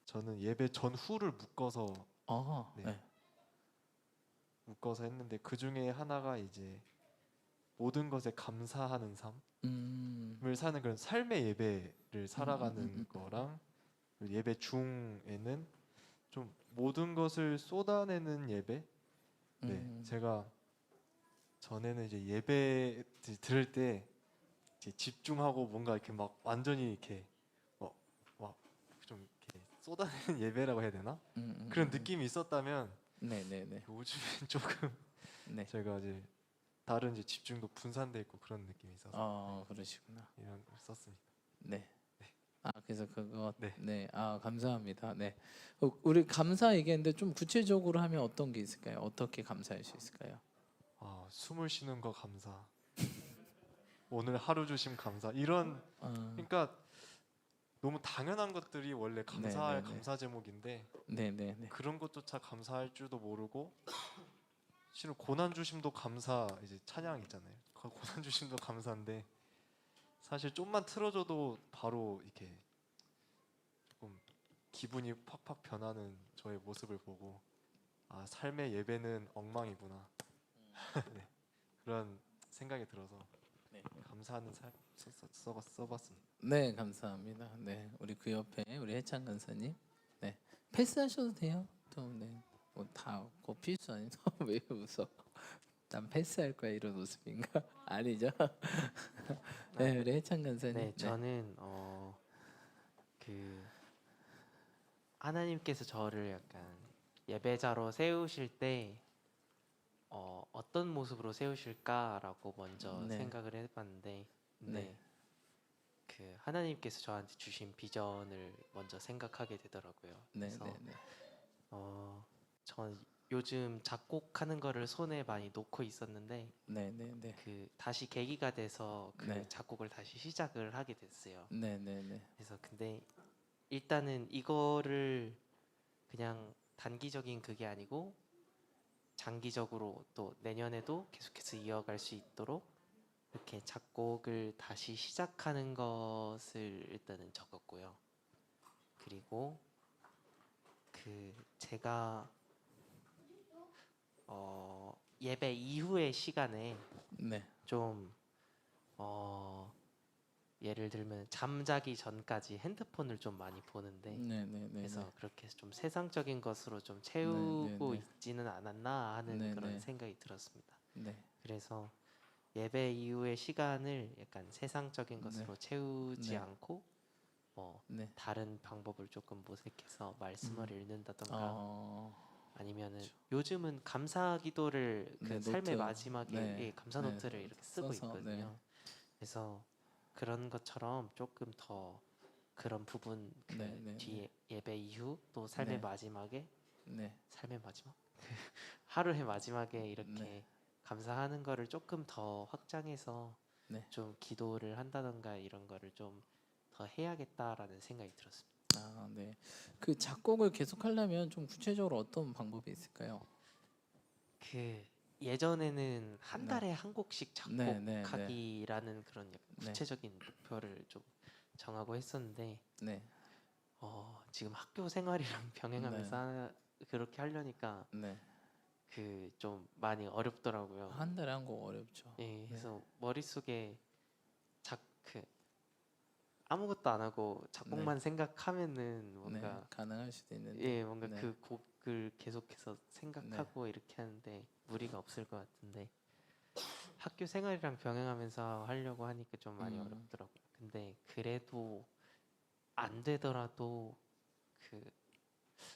저는 예배 전후를 네. 묶어서 했는데 그 중에 하나가 이제 모든 것에 감사하는 삶을 사는 그런 삶의 예배를 살아가는 거랑 그리고 예배 중에는 좀 모든 것을 쏟아내는 예배. 네, 제가 전에는 이제 예배 들을 때 이제 집중하고 뭔가 이렇게 막 완전히 이렇게 막좀 이렇게 쏟아내는 예배라고 해야 되나? 그런 느낌이 있었다면 네네네. 요즘엔 조금 네. 제가 이제 다른 이제 집중도 분산돼 있고 그런 느낌이 있어서 그러시구나. 이런 걸 썼습니다. 네. 그래서 그거 네. 네. 감사합니다. 네. 우리 감사 얘기했는데 좀 구체적으로 하면 어떤 게 있을까요? 어떻게 감사할 수 있을까요? 숨을 쉬는 거 감사. 오늘 하루 주심 감사. 이런 그러니까 너무 당연한 것들이 원래 감사할 네네네. 감사 제목인데 네네네. 그런 것조차 감사할 줄도 모르고 실은 고난 주심도 감사 이제 찬양 있잖아요. 고난 주심도 감사인데 사실 좀만 틀어줘도 바로 이렇게 조금 기분이 팍팍 변하는 저의 모습을 보고 삶의 예배는 엉망이구나. 네, 그런 생각이 들어서 네. 감사하는 삶 써봤습니다. 네, 감사합니다. 네, 우리 그 옆에 우리 해찬 간사님, 네, 패스하셔도 돼요. 또 네, 뭐다꼭 필수 아니죠? 왜 웃어? 난 패스할 거야 이런 웃음인가? 아니죠? 네, 우리 해찬 간사님. 네, 저는 그 하나님께서 저를 약간 예배자로 세우실 때 어떤 모습으로 세우실까라고 먼저 네. 생각을 해봤는데, 네. 그 하나님께서 저한테 주신 비전을 먼저 생각하게 되더라고요. 네, 그래서 네, 네. 전 요즘 작곡하는 거를 손에 많이 놓고 있었는데, 네, 네, 네. 그 다시 계기가 돼서 그 네. 작곡을 다시 시작을 하게 됐어요. 네, 네, 네. 그래서 근데 일단은 이거를 그냥 단기적인 그게 아니고 장기적으로 또 내년에도 계속해서 이어갈 수 있도록 이렇게 작곡을 다시 시작하는 것을 일단은 적었고요. 그리고 그 제가 예배 이후의 시간에 네. 좀 예를 들면 잠자기 전까지 핸드폰을 좀 많이 보는데 네네네. 그래서 그렇게 해서 좀 세상적인 것으로 좀 채우고 네네네. 있지는 않았나 하는 네네. 그런 생각이 들었습니다. 네. 그래서 예배 이후의 시간을 약간 세상적인 네. 것으로 채우지 네. 않고 뭐 네. 다른 방법을 조금 모색해서 말씀을 읽는다던가 어. 아니면은 요즘은 감사 기도를 그 네, 삶의 노트. 마지막에 네. 예, 감사 네. 노트를 이렇게 쓰고 써서 네. 있거든요. 그래서 그런 것처럼 조금 더 그런 부분 그 네, 네, 뒤에 예배 이후 또 삶의 네. 마지막에 네. 삶의 마지막 하루의 마지막에 네. 이렇게 감사하는 거를 조금 더 확장해서 네. 좀 기도를 한다던가 이런 거를 좀 더 해야겠다라는 생각이 들었습니다. 아, 네. 그 작곡을 계속하려면 좀 구체적으로 어떤 방법이 있을까요? 그 예전에는 한 네. 달에 한 곡씩 네, 네, 네. 작곡하기라는 그런 약간 네. 구체적인 목표를 좀 정하고 했었는데 네. 지금 학교 생활이랑 병행하면서 네. 그렇게 하려니까 네. 그 좀 많이 어렵더라고요. 한 달에 한 곡 어렵죠. 예, 네. 그래서 머릿속에 그 아무것도 안 하고 네. 작곡만 생각하면은 네. 뭔가 가능할 수도 있는데. 예, 뭔가 네. 그 곡을 계속해서 네. 생각하고 이렇게 하는데 무리가 없을 것 같은데 학교 생활이랑 병행하면서 하려고 하니까 좀 많이 어렵더라고요. 근데 그래도 안 되더라도 그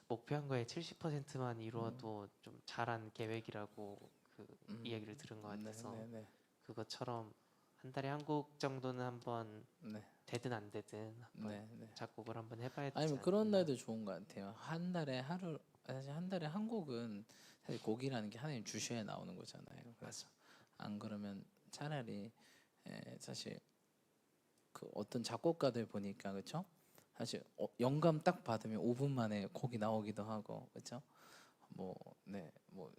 목표한 거에 70%만 이루어도 좀 잘한 계획이라고 그 이야기를 들은 것 네, 같아서 네, 네. 그것처럼 한 달에 한 곡 정도는 한번 네. 되든 안 되든 한번 네, 네. 작곡을 한번 해봐야 되지 아니면 그런 않나. 날도 좋은 것 같아요. 한 달에 하루, 사실 한 달에 한 곡은 사실 곡이라는 게 하나님 주셔야 나오는 거잖아요. 그래서 안 그러면 차라리 사실 그 어떤 작곡가들 보니까 그렇죠? 사실 영감 딱 받으면 5분 만에 곡이 나오기도 하고 그렇죠? 뭐 네, 뭐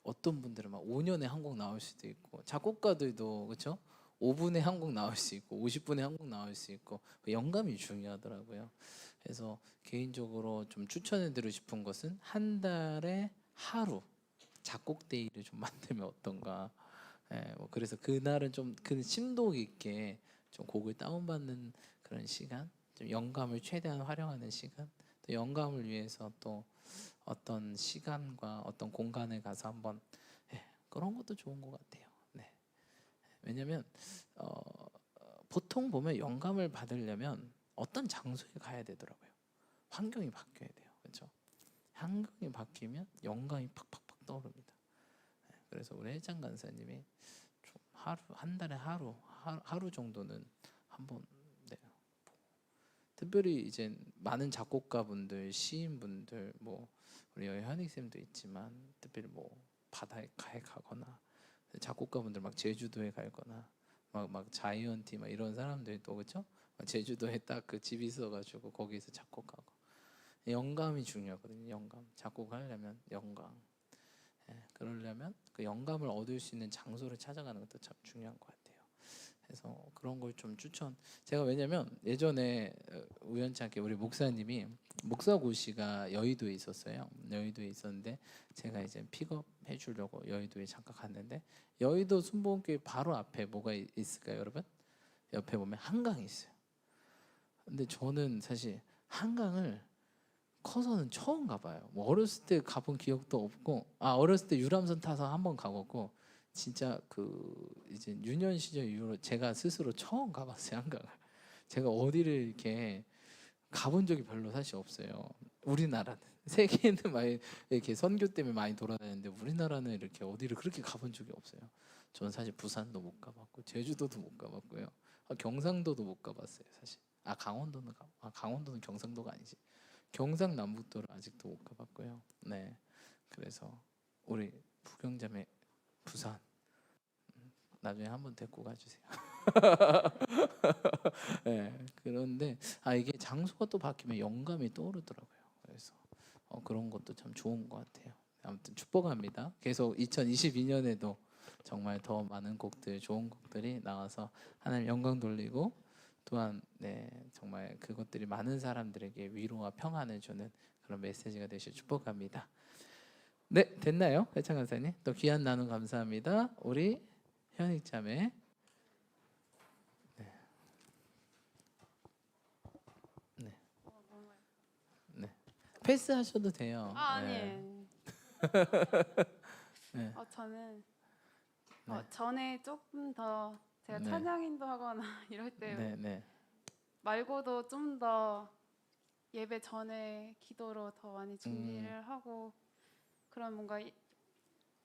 어떤 분들은 막 5년에 한 곡 나올 수도 있고 작곡가들도 그렇죠? 5분에 한 곡 나올 수 있고 50분에 한 곡 나올 수 있고 영감이 중요하더라고요. 그래서 개인적으로 좀 추천해드리고 싶은 것은 한 달에 하루 작곡 데이를 좀 만들면 어떤가. 뭐 그래서 그날은 좀 그 심도 있게 좀 곡을 다운받는 그런 시간, 좀 영감을 최대한 활용하는 시간, 또 영감을 위해서 또 어떤 시간과 어떤 공간에 가서 한번 그런 것도 좋은 것 같아요. 네. 왜냐하면 보통 보면 영감을 받으려면 어떤 장소에 가야 되더라고요. 환경이 바뀌어야 돼요. 그렇죠? 환경이 바뀌면 영감이 팍팍팍 떠오릅니다. 그래서 우리 혜장 간사님이 좀 하루 한 달에 하루 정도는 한번 네. 특별히 이제 많은 작곡가분들, 시인분들, 뭐 우리 여기 현익 쌤도 있지만 특별히 뭐 바다에 가거나 작곡가분들 막 제주도에 가거나 막 자이언티 막 이런 사람들도 그렇죠? 제주도에 딱 그 집이 있어가지고 거기서 작곡하고 영감이 중요하거든요. 영감 작곡하려면 영감. 그러려면 그 영감을 얻을 수 있는 장소를 찾아가는 것도 참 중요한 것 같아요. 그래서 그런 걸 좀 제가 왜냐면 예전에 우연치 않게 우리 목사님이 목사고시가 여의도에 있었어요. 여의도에 있었는데 제가 이제 픽업해 주려고 여의도에 잠깐 갔는데 여의도 순복음교회 바로 앞에 뭐가 있을까요, 여러분? 옆에 보면 한강이 있어요. 근데 저는 사실 한강을 커서는 처음 가봐요. 뭐 어렸을 때 가본 기억도 없고, 어렸을 때 유람선 타서 한번 가봤고, 진짜 그 이제 유년 시절 이후로 제가 스스로 처음 가봤어요 한강을. 제가 어디를 이렇게 가본 적이 별로 사실 없어요. 우리나라는 세계에는 많이 이렇게 선교 때문에 많이 돌아다녔는데 우리나라는 이렇게 어디를 그렇게 가본 적이 없어요. 저는 사실 부산도 못 가봤고 제주도도 못 가봤고요. 경상도도 못 가봤어요 사실. 강원도는 경상도가 아니지. 경상남북도를 아직도 못 가봤고요. 네, 그래서 우리 부경자매 부산 나중에 한번 데리고 가주세요. 네, 그런데 이게 장소가 또 바뀌면 영감이 떠오르더라고요. 그래서 그런 것도 참 좋은 것 같아요. 아무튼 축복합니다. 계속 2022년에도 정말 더 많은 곡들, 좋은 곡들이 나와서 하나님 영광 돌리고 또한 정말 그것들이 많은 사람들에게 위로와 평안을 주는 그런 메시지가 되실 축복합니다. 네, 됐나요? 회창 간사님. 또 귀한 나눔 감사합니다. 우리 현익자매 패스하셔도 돼요. 아 네. 아니에요. 네. 저는 네. 전에 조금 더 제가 네. 찬양 인도하거나 이럴 때 네, 네. 말고도 좀 더 예배 전에 기도로 더 많이 준비를 하고 그런 뭔가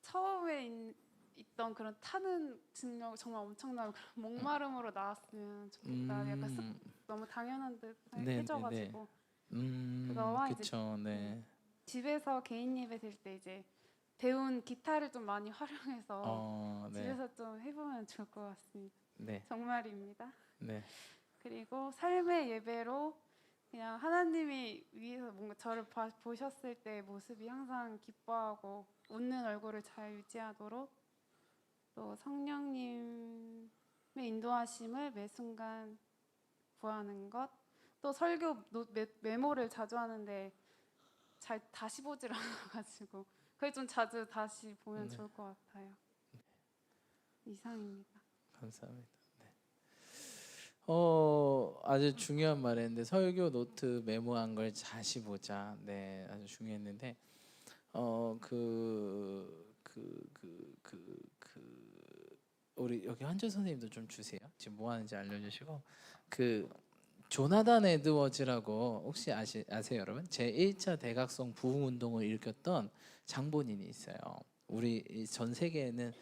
처음에 있던 그런 타는 증명 정말 엄청난 그런 목마름으로 나왔으면 좋겠다. 약간 너무 당연한 듯 네, 해져가지고 그거와 이제 그렇죠. 네. 집에서 개인 예배 드릴 때 이제 배운 기타를 좀 많이 활용해서 네. 집에서 좀 해보면 좋을 것 같습니다. 네. 정말입니다. 네. 그리고 삶의 예배로 그냥 하나님이 위에서 뭔가 저를 보셨을 때 모습이 항상 기뻐하고 웃는 얼굴을 잘 유지하도록 또 성령님의 인도하심을 매 순간 구하는 것. 또 설교 메모를 자주 하는데 잘 다시 보질 않아가지고 그걸 좀 자주 다시 보면 네. 좋을 것 같아요. 이상입니다. 감사합니다. 네. 아주 중요한 말했는데 설교 노트 메모한 걸 다시 보자. 네, 아주 중요했는데 우리 여기 한재 선생님도 좀 주세요. 지금 뭐 하는지 알려주시고 그 조나단 에드워즈라고 혹시 아세요, 여러분? 제 1차 대각성 부흥 운동을 일으켰던 장본인이 있어요. 우리 전 세계에는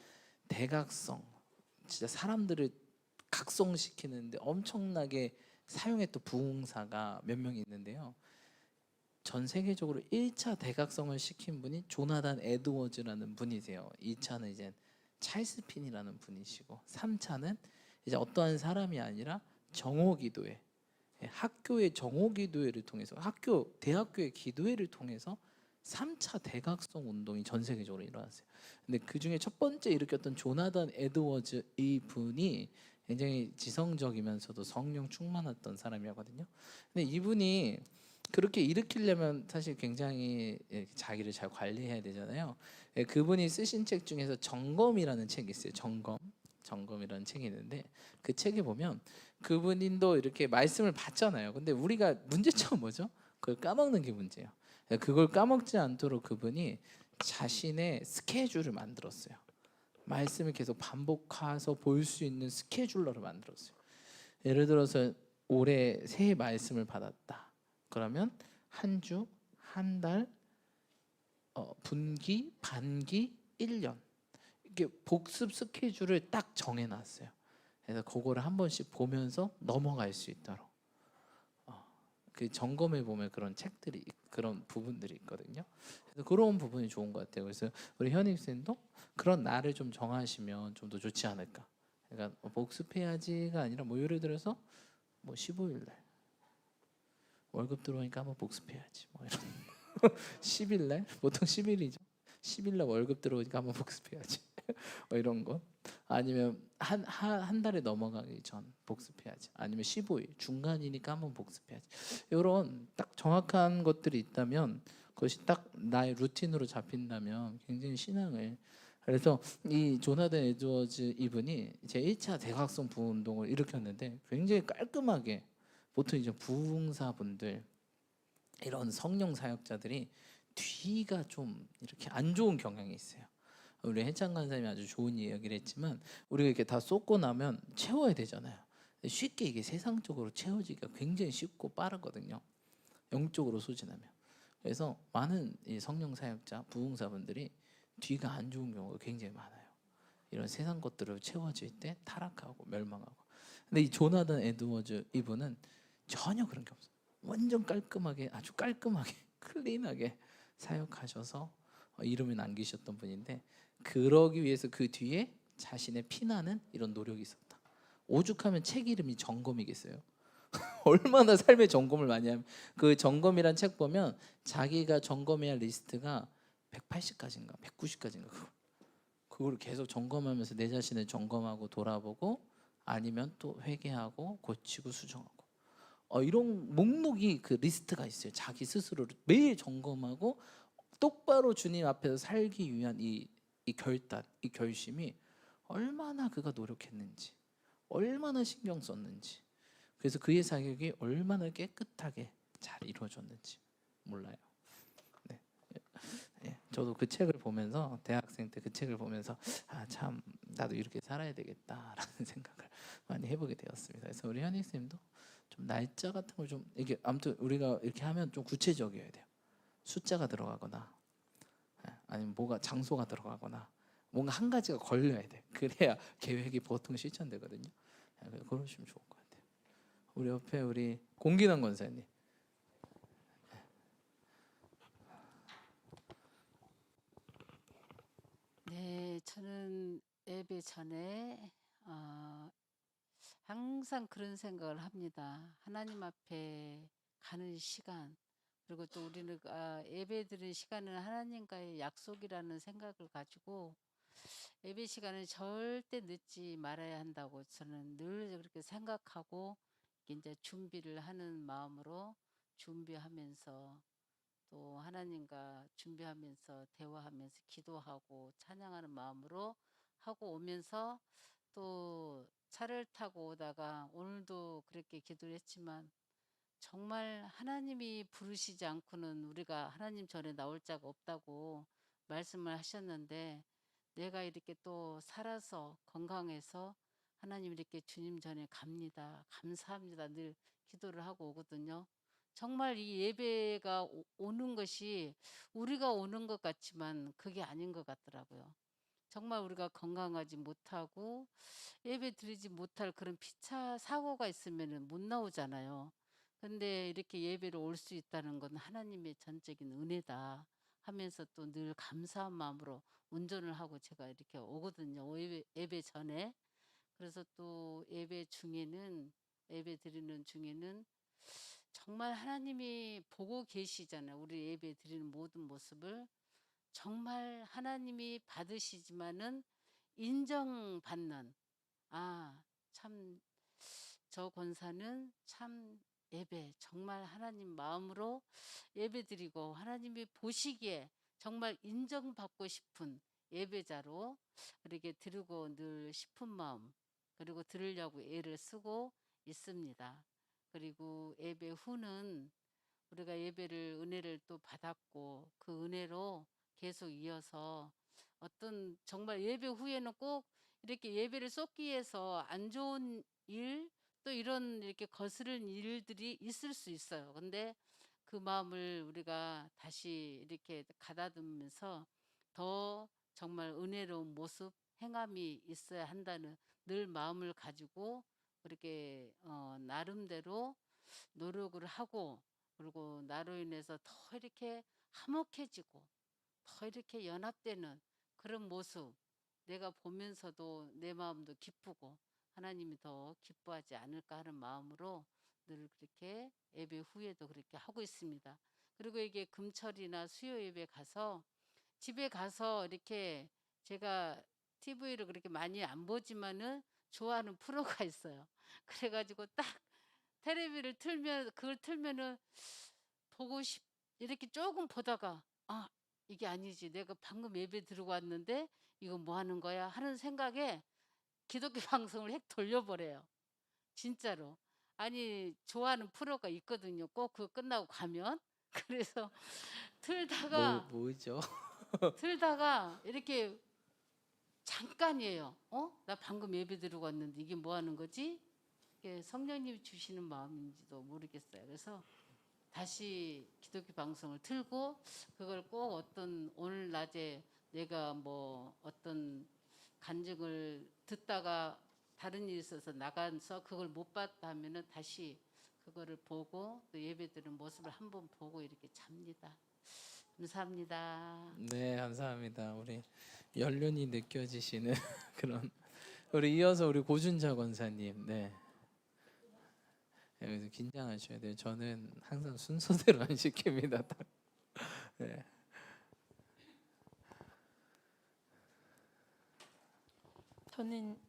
대각성 진짜 사람들을 각성시키는데 엄청나게 사용했던 부흥사가 몇 명 있는데요. 전 세계적으로 1차 대각성을 시킨 분이 조나단 에드워즈라는 분이세요. 2차는 이제 찰스 핀이라는 분이시고 3차는 이제 어떠한 사람이 아니라 정오기도회, 학교의 정오기도회를 통해서 대학교의 기도회를 통해서 3차 대각성 운동이 전 세계적으로 일어났어요. 근데 그 중에 첫 번째 일으켰던 조나단 에드워즈 이 분이 굉장히 지성적이면서도 성령 충만했던 사람이었거든요. 근데 이분이 그렇게 일으키려면 사실 굉장히 자기를 잘 관리해야 되잖아요. 그분이 쓰신 책 중에서 점검이라는 책이 있어요. 점검이라는 책이 있는데 그 책에 보면 그분도 이렇게 말씀을 받잖아요. 근데 우리가 문제점은 뭐죠? 그걸 까먹는 게 문제예요. 그걸 까먹지 않도록 그분이 자신의 스케줄을 만들었어요. 말씀을 계속 반복해서 볼 수 있는 스케줄러를 만들었어요. 예를 들어서 올해 새해 말씀을 받았다. 그러면 한 주, 한 달, 분기, 반기, 1년 이게 복습 스케줄을 딱 정해놨어요. 그래서 그거를 한 번씩 보면서 넘어갈 수 있도록 그 점검해 보면 그런 책들이 그런 부분들이 있거든요. 그래서 그런 부분이 좋은 것 같아요. 그래서 우리 현익 쌤도 그런 날을 좀 정하시면 좀 더 좋지 않을까. 그러니까 복습해야지가 아니라 뭐 예를 들어서 뭐 15일 날 월급 들어오니까 한번 복습해야지. 뭐 이런 10일 날 보통 10일이죠. 10일 날 월급 들어오니까 한번 복습해야지. 뭐 이런 거. 아니면 한 달에 넘어가기 전 복습해야지. 아니면 15일 중간이니까 한번 복습해야지. 이런 딱 정확한 것들이 있다면 그것이 딱 나의 루틴으로 잡힌다면 굉장히 신앙을 그래서 이 조나단 에드워즈 이분이 제 1차 대각성 부흥 운동을 일으켰는데 굉장히 깔끔하게 보통 이제 부흥사분들 이런 성령 사역자들이 뒤가 좀 이렇게 안 좋은 경향이 있어요. 우리 해찬 간사님이 아주 좋은 이야기를 했지만 우리가 이렇게 다 쏟고 나면 채워야 되잖아요. 쉽게 이게 세상적으로 채워지기가 굉장히 쉽고 빠르거든요. 영적으로 소진하면. 그래서 많은 이 성령 사역자, 부흥사분들이 뒤가 안 좋은 경우가 굉장히 많아요. 이런 세상 것들을 채워질 때 타락하고 멸망하고. 근데 이 조나단 에드워즈 이분은 전혀 그런 게 없어요. 완전 깔끔하게 아주 깔끔하게 클린하게 사역하셔서 이름을 남기셨던 분인데 그러기 위해서 그 뒤에 자신의 피나는 이런 노력이 있었다. 오죽하면 책 이름이 점검이겠어요. 얼마나 삶의 점검을 많이 하면 그 점검이란 책 보면 자기가 점검해야 할 리스트가 180가지인가 190가지인가 그걸 계속 점검하면서 내 자신을 점검하고 돌아보고 아니면 또 회개하고 고치고 수정하고 이런 목록이 그 리스트가 있어요. 자기 스스로를 매일 점검하고 똑바로 주님 앞에서 살기 위한 이 결단, 이 결심이 얼마나 그가 노력했는지, 얼마나 신경 썼는지, 그래서 그의 사역이 얼마나 깨끗하게 잘 이루어졌는지 몰라요. 저도 그 책을 보면서 대학생 때 그 책을 보면서 아 참 나도 이렇게 살아야 되겠다라는 생각을 많이 해보게 되었습니다. 그래서 우리 현희 쌤도 좀 날짜 같은 걸 좀 이게 아무튼 우리가 이렇게 하면 좀 구체적이어야 돼요. 숫자가 들어가거나 아니면 뭐가 장소가 들어가거나 뭔가 한 가지가 걸려야 돼. 그래야 계획이 보통 실천되거든요. 그러시면 좋을 것 같아요. 우리 옆에 우리 공기남 권사님. 네, 저는 예배 전에 항상 그런 생각을 합니다. 하나님 앞에 가는 시간, 그리고 또 우리는 예배 드리는 시간은 하나님과의 약속이라는 생각을 가지고 예배 시간은 절대 늦지 말아야 한다고 저는 늘 그렇게 생각하고 이제 준비를 하는 마음으로 준비하면서 또 하나님과 준비하면서 대화하면서 기도하고 찬양하는 마음으로 하고 오면서 또 차를 타고 오다가 오늘도 그렇게 기도를 했지만 정말 하나님이 부르시지 않고는 우리가 하나님 전에 나올 자가 없다고 말씀을 하셨는데 내가 이렇게 또 살아서 건강해서 하나님 이렇게 주님 전에 갑니다. 감사합니다. 늘 기도를 하고 오거든요. 정말 이 예배가 오는 것이 우리가 오는 것 같지만 그게 아닌 것 같더라고요. 정말 우리가 건강하지 못하고 예배 드리지 못할 그런 피차 사고가 있으면 못 나오잖아요. 근데 이렇게 예배를 올 수 있다는 건 하나님의 전적인 은혜다 하면서 또 늘 감사한 마음으로 운전을 하고 제가 이렇게 오거든요. 예배 전에. 그래서 또 예배 드리는 중에는 정말 하나님이 보고 계시잖아요. 우리 예배 드리는 모든 모습을 정말 하나님이 받으시지만은 인정받는 참 저 권사는 참 예배 정말 하나님 마음으로 예배드리고 하나님이 보시기에 정말 인정받고 싶은 예배자로 이렇게 드리고 늘 싶은 마음 그리고 들으려고 애를 쓰고 있습니다. 그리고 예배 후는 우리가 예배를 은혜를 또 받았고 그 은혜로 계속 이어서 어떤 정말 예배 후에는 꼭 이렇게 예배를 쏟기 위해서 안 좋은 일 또 이런 이렇게 거스른 일들이 있을 수 있어요. 근데 그 마음을 우리가 다시 이렇게 가다듬으면서 더 정말 은혜로운 모습, 행함이 있어야 한다는 늘 마음을 가지고 그렇게 나름대로 노력을 하고 그리고 나로 인해서 더 이렇게 화목해지고 더 이렇게 연합되는 그런 모습 내가 보면서도 내 마음도 기쁘고 하나님이 더 기뻐하지 않을까 하는 마음으로 늘 그렇게 예배 후에도 그렇게 하고 있습니다. 그리고 이게 금철이나 수요 예배 가서 집에 가서 이렇게 제가 TV를 그렇게 많이 안 보지만은 좋아하는 프로가 있어요. 그래가지고 딱 테레비를 틀면 그걸 틀면은 보고 싶 이렇게 조금 보다가 이게 아니지 내가 방금 예배 들고 왔는데 이거 뭐 하는 거야 하는 생각에 기독교 방송을 핵 돌려버려요. 진짜로. 아니 좋아하는 프로가 있거든요. 꼭 그거 끝나고 가면. 그래서 틀다가 뭐죠? 틀다가 이렇게 잠깐이에요. 나 방금 예배 드리고 왔는데 이게 뭐 하는 거지? 이게 성령님이 주시는 마음인지도 모르겠어요. 그래서 다시 기독교 방송을 틀고 그걸 꼭 어떤 오늘 낮에 내가 뭐 어떤 간증을 듣다가 다른 일이 있어서 나가서 그걸 못 봤다 하면은 다시 그거를 보고 또 예배드리는 모습을 한번 보고 이렇게 잡니다. 감사합니다. 네, 감사합니다. 우리 연륜이 느껴지시는 그런 우리 이어서 우리 고준자 권사님. 네. 여기서 긴장하셔야 돼요. 저는 항상 순서대로 안 시킵니다. 딱. 네. 저는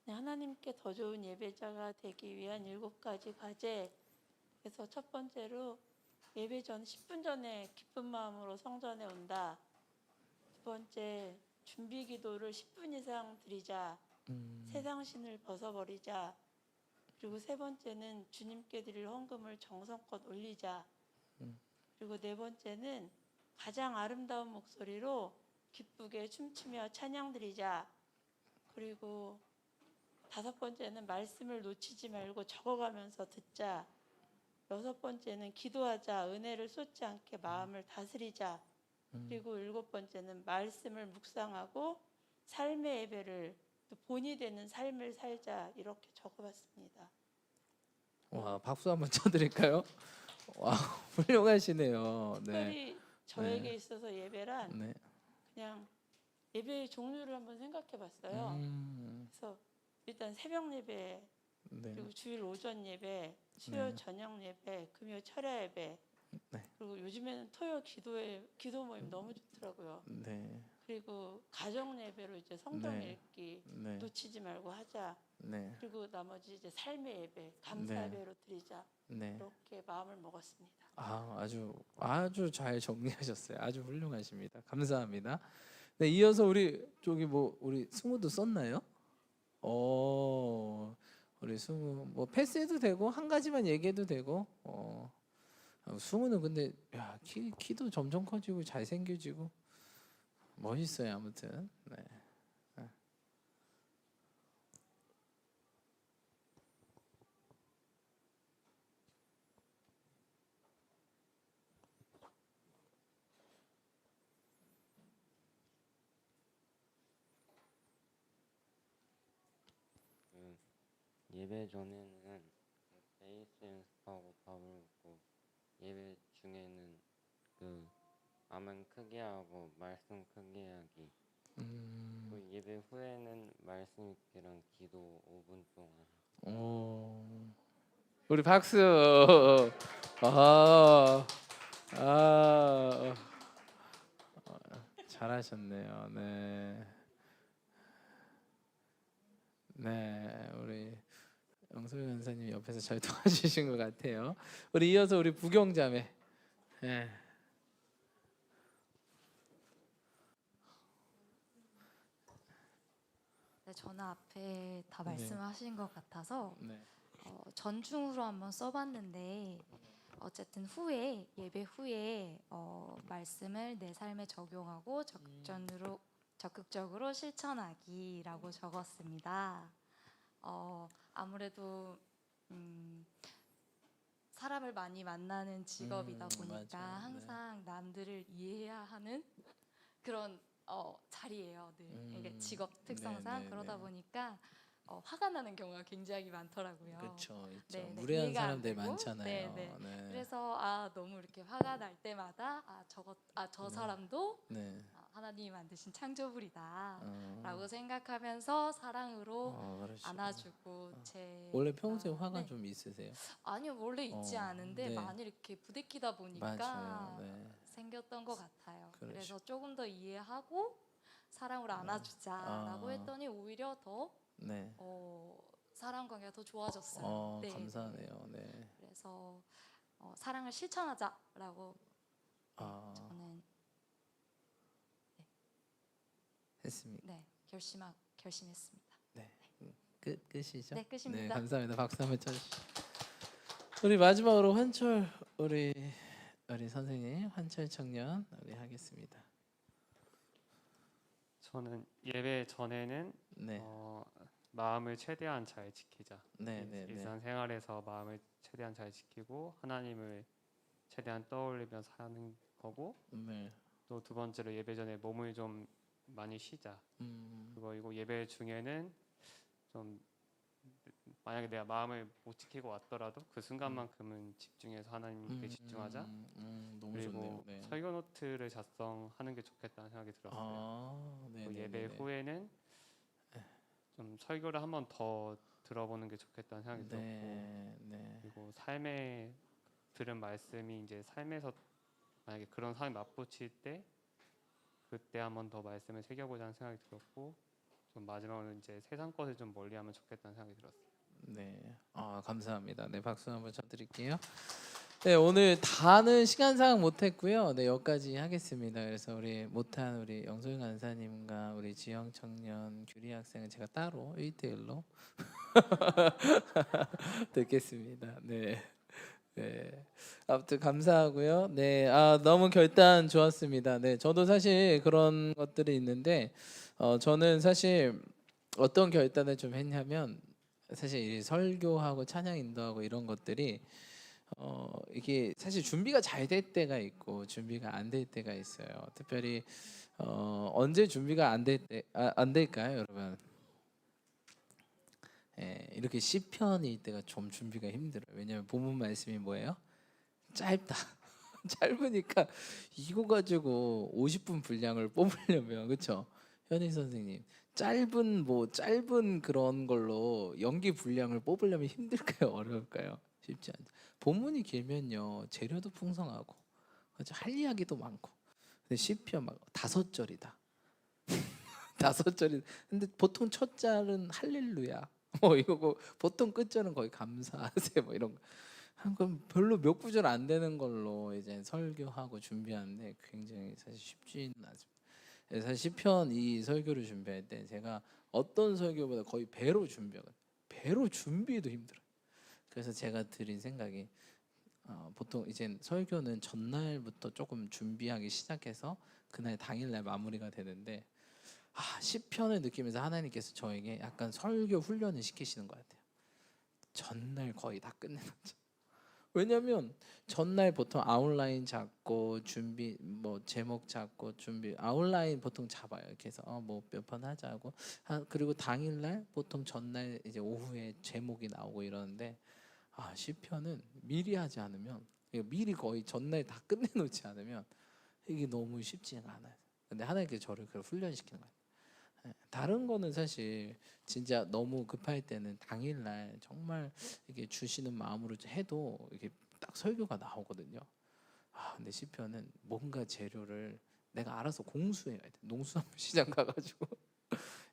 하나님께 더 좋은 예배자가 되기 위한 7가지 과제. 그래서 첫 번째로 예배 전 10분 전에 기쁜 마음으로 성전에 온다. 두 번째, 준비 기도를 10분 이상 드리자. 세상 신을 벗어버리자. 그리고 세 번째는 주님께 드릴 헌금을 정성껏 올리자. 그리고 네 번째는 가장 아름다운 목소리로 기쁘게 춤추며 찬양드리자. 그리고 다섯 번째는 말씀을 놓치지 말고 적어가면서 듣자. 여섯 번째는 기도하자. 은혜를 쏟지 않게 마음을 다스리자. 그리고 일곱 번째는 말씀을 묵상하고 삶의 예배를 또 본이 되는 삶을 살자. 이렇게 적어봤습니다. 와, 박수 한번 쳐드릴까요? 와, 훌륭하시네요. 네, 특별히 저에게 있어서 예배란 네. 그냥 예배의 종류를 한번 생각해봤어요. 그래서 일단 새벽 예배, 네, 그리고 주일 오전 예배, 수요 네. 저녁 예배, 금요 철야 예배. 네. 그리고 요즘에는 토요 기도 모임 너무 좋더라고요. 네, 그리고 가정 예배로 이제 성경 네. 읽기 네, 놓치지 말고 하자. 네, 그리고 나머지 이제 삶의 예배, 감사 네. 예배로 드리자. 네. 이렇게 마음을 먹었습니다. 아주 잘 정리하셨어요. 아주 훌륭하십니다. 감사합니다. 네, 이어서 우리 저기 우리 승우도 썼나요? 우리 승우 뭐 패스해도 되고 한 가지만 얘기해도 되고. 승우는 근데 야, 키도 점점 커지고 잘생겨지고 멋있어요. 아무튼. 네. 예배 전에는 베이스 연습하고 밥을 먹고 예배 중에는 아멘 크게 하고 말씀 크게 하기. 또 예배 후에는 말씀 읽기랑 기도 5분 동안. 우리 박수. 아, 아, 잘하셨네요. 네, 네, 우리 영솔 연사님 옆에서 잘 도와주신 것 같아요. 우리 이어서 우리 부경자매. 네. 네, 저는 앞에 다 네. 말씀하신 것 같아서 네. 전중으로 한번 써봤는데 어쨌든 예배 후에 말씀을 내 삶에 적용하고 적극적으로 실천하기라고 적었습니다. 아무래도 사람을 많이 만나는 직업이다 보니까 맞아요. 네. 항상 남들을 이해해야 하는 그런 자리예요. 늘 이게 직업 특성상. 네, 그러다 네. 보니까 화가 나는 경우가 굉장히 많더라고요. 그렇죠. 있죠. 네, 네, 무례한 이해가 안 사람들 되고, 많잖아요. 네, 네. 네. 그래서 너무 이렇게 화가 날 때마다 저 사람도 네. 하나님이 만드신 창조물이다 라고 어, 생각하면서 사랑으로 그러시구나. 안아주고 원래 평소에 화가 네. 좀 있으세요? 아니요, 원래 있지 않은데 네. 많이 이렇게 부대끼다 보니까 맞아요. 네. 생겼던 것 같아요. 그러시구나. 그래서 조금 더 이해하고 사랑으로 안아주자라고 아. 했더니 오히려 더 네. 사람 관계가 더 좋아졌어요. 네, 감사하네요. 네. 그래서 사랑을 실천하자라고 저는 했습니다. 결심했습니다. 네. 끝이죠? 네, 끝입니다. 네, 감사합니다. 박수 한번 쳐주시죠. 우리 마지막으로 환철 우리 선생님 환철 청년 우리 하겠습니다. 저는 예배 전에는 네. 마음을 최대한 잘 지키자. 네, 네, 네. 일상생활에서 마음을 최대한 잘 지키고 하나님을 최대한 떠올리며 사는 거고, 네. 또 두 번째로 예배 전에 몸을 좀 많이 쉬자. 그리고 예배 중에는 좀 만약에 내가 마음을 못 지키고 왔더라도 그 순간만큼은 집중해서 하나님께 집중하자. 너무 그리고 좋네요. 네. 설교 노트를 작성하는 게 좋겠다는 생각이 들었어요. 네, 또 네, 예배 네, 네. 후에는 좀 설교를 한 번 더 들어보는 게 좋겠다는 생각이 들었고, 네, 네. 그리고 삶에 들은 말씀이 이제 삶에서 만약에 그런 상황이 맞붙일 때 그때 한 번 더 말씀을 새겨보자는 생각이 들었고, 좀 마지막으로 이제 세상 것을 좀 멀리하면 좋겠다는 생각이 들었어요. 네, 감사합니다. 네, 박수 한번 쳐드릴게요. 네, 오늘 다는 시간상 못했고요. 네, 여기까지 하겠습니다. 그래서 우리 못한 우리 영소영 간사님과 우리 지영 청년 규리 학생은 제가 따로 1대1로 듣겠습니다. 네, 네. 아무튼 감사하고요. 네, 너무 결단 좋았습니다. 네, 저도 사실 그런 것들이 있는데, 저는 사실 어떤 결단을 좀 했냐면, 사실 이 설교하고 찬양 인도하고 이런 것들이 이게 사실 준비가 잘 될 때가 있고 준비가 안 될 때가 있어요. 특별히 언제 준비가 안 될까요, 여러분? 예, 이렇게 시편일 때가 좀 준비가 힘들어요. 왜냐하면 본문 말씀이 뭐예요? 짧다. 짧으니까 이거 가지고 50분 분량을 뽑으려면 그렇죠? 현희 선생님 짧은 그런 걸로 연기 분량을 뽑으려면 힘들까요? 어려울까요? 쉽지 않죠. 본문이 길면요 재료도 풍성하고 그렇죠? 할 이야기도 많고 근데 시편 막 5절이다. 5절이 근데 보통 첫 절은 할렐루야 뭐 이거고 보통 끝절은 거의 감사하세요 뭐 이런 거. 그럼 별로 몇 구절 안 되는 걸로 이제 설교하고 준비하는데 굉장히 사실 쉽지는 않습니다. 사실 시편 이 설교를 준비할 때 제가 어떤 설교보다 거의 배로 준비하거든요. 배로 준비도 힘들어요. 그래서 제가 드린 생각이 보통 이제 설교는 전날부터 조금 준비하기 시작해서 그날 당일날 마무리가 되는데 시편을 느끼면서 하나님께서 저에게 약간 설교 훈련을 시키시는 것 같아요. 전날 거의 다 끝내놓죠. 왜냐면 전날 보통 아웃라인 잡고 준비 뭐 제목 잡고 준비 아웃라인 보통 잡아요. 이렇게 해서 뭐 몇 번 하자고 그리고 당일날 보통 전날 이제 오후에 제목이 나오고 이러는데 시편은 미리 하지 않으면 미리 거의 전날 다 끝내놓지 않으면 이게 너무 쉽지가 않아요. 근데 하나님께서 저를 그걸 훈련시키는 거예요. 다른 거는 사실 진짜 너무 급할 때는 당일날 정말 이게 주시는 마음으로 해도 이게 딱 설교가 나오거든요. 근데 시편은 뭔가 재료를 내가 알아서 공수해야 돼. 농수산물 시장 가가지고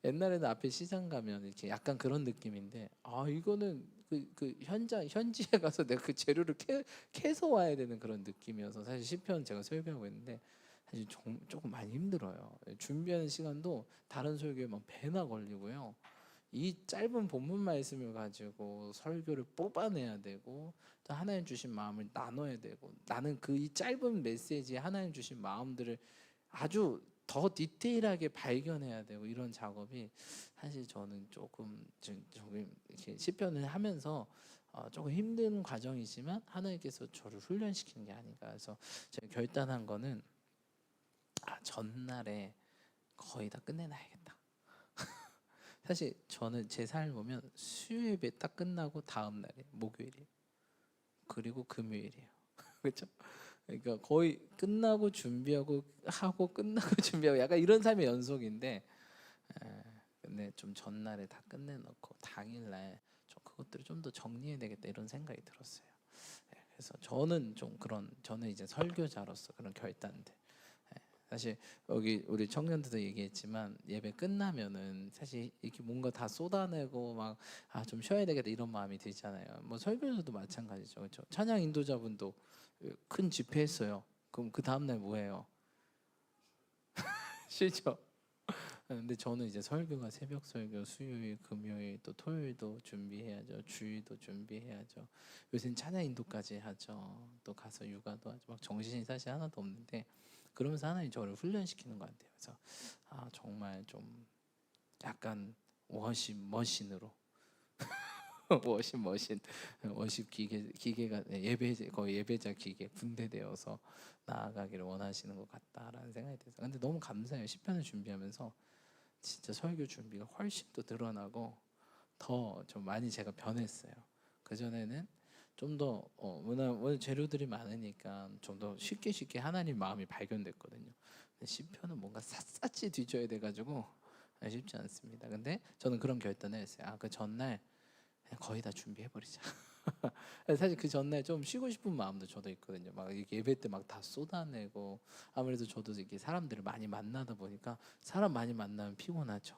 옛날에는 앞에 시장 가면 이렇게 약간 그런 느낌인데 이거는 그 현지에 가서 내가 그 재료를 캐서 와야 되는 그런 느낌이어서 사실 시편 제가 설교하고 있는데 사실 조금 많이 힘들어요. 준비하는 시간도 다른 설교에 막 배나 걸리고요. 이 짧은 본문 말씀을 가지고 설교를 뽑아내야 되고 또 하나님 주신 마음을 나눠야 되고 나는 그 이 짧은 메시지에 하나님 주신 마음들을 아주 더 디테일하게 발견해야 되고 이런 작업이 사실 저는 조금 이렇게 시편을 하면서 조금 힘든 과정이지만 하나님께서 저를 훈련시키는 게 아닌가. 그래서 제가 결단한 거는 전날에 거의 다 끝내놔야겠다. 사실 저는 제 삶을 보면 수요 예배 딱 끝나고 다음 날이 목요일이에요. 그리고 금요일이에요. 그렇죠? 그러니까 거의 끝나고 준비하고 하고 끝나고 준비하고 약간 이런 삶의 연속인데 근데 좀 전날에 다 끝내놓고 당일날 좀 그것들을 좀 더 정리해야 되겠다 이런 생각이 들었어요. 그래서 저는 이제 설교자로서 그런 결단들 사실 여기 우리 청년들도 얘기했지만 예배 끝나면은 사실 이렇게 뭔가 다 쏟아내고 막 좀 쉬어야 되겠다 이런 마음이 들잖아요. 뭐 설교자도 마찬가지죠, 그렇죠? 찬양 인도자분도 큰 집회 했어요. 그럼 그 다음 날 뭐해요? 쉬죠. 근데 저는 이제 설교가 새벽 설교, 수요일, 금요일 또 토요일도 준비해야죠. 주일도 준비해야죠. 요새는 찬양 인도까지 하죠. 또 가서 육아도 하죠. 막 정신이 사실 하나도 없는데 그러면서 하나님 저를 훈련시키는 것 같아요. 그래서 정말 좀 약간 워십 머신으로 워십 기계가 거의 예배자 기계 분대되어서 나아가기를 원하시는 것 같다라는 생각이 들어서 근데 너무 감사해요. 시편을 준비하면서 진짜 설교 준비가 훨씬 더 늘어나고 더 좀 많이 제가 변했어요. 그 전에는 좀 더 워낙 재료들이 많으니까 좀 더 쉽게 하나님 마음이 발견됐거든요. 근데 시편은 뭔가 샅샅이 뒤져야 돼가지고 쉽지 않습니다. 근데 저는 그런 결단을 했어요. 그 전날 그냥 거의 다 준비해버리자. 사실 그 전날 좀 쉬고 싶은 마음도 저도 있거든요. 막 이렇게 예배 때 막 다 쏟아내고 아무래도 저도 이렇게 사람들을 많이 만나다 보니까 사람 많이 만나면 피곤하죠.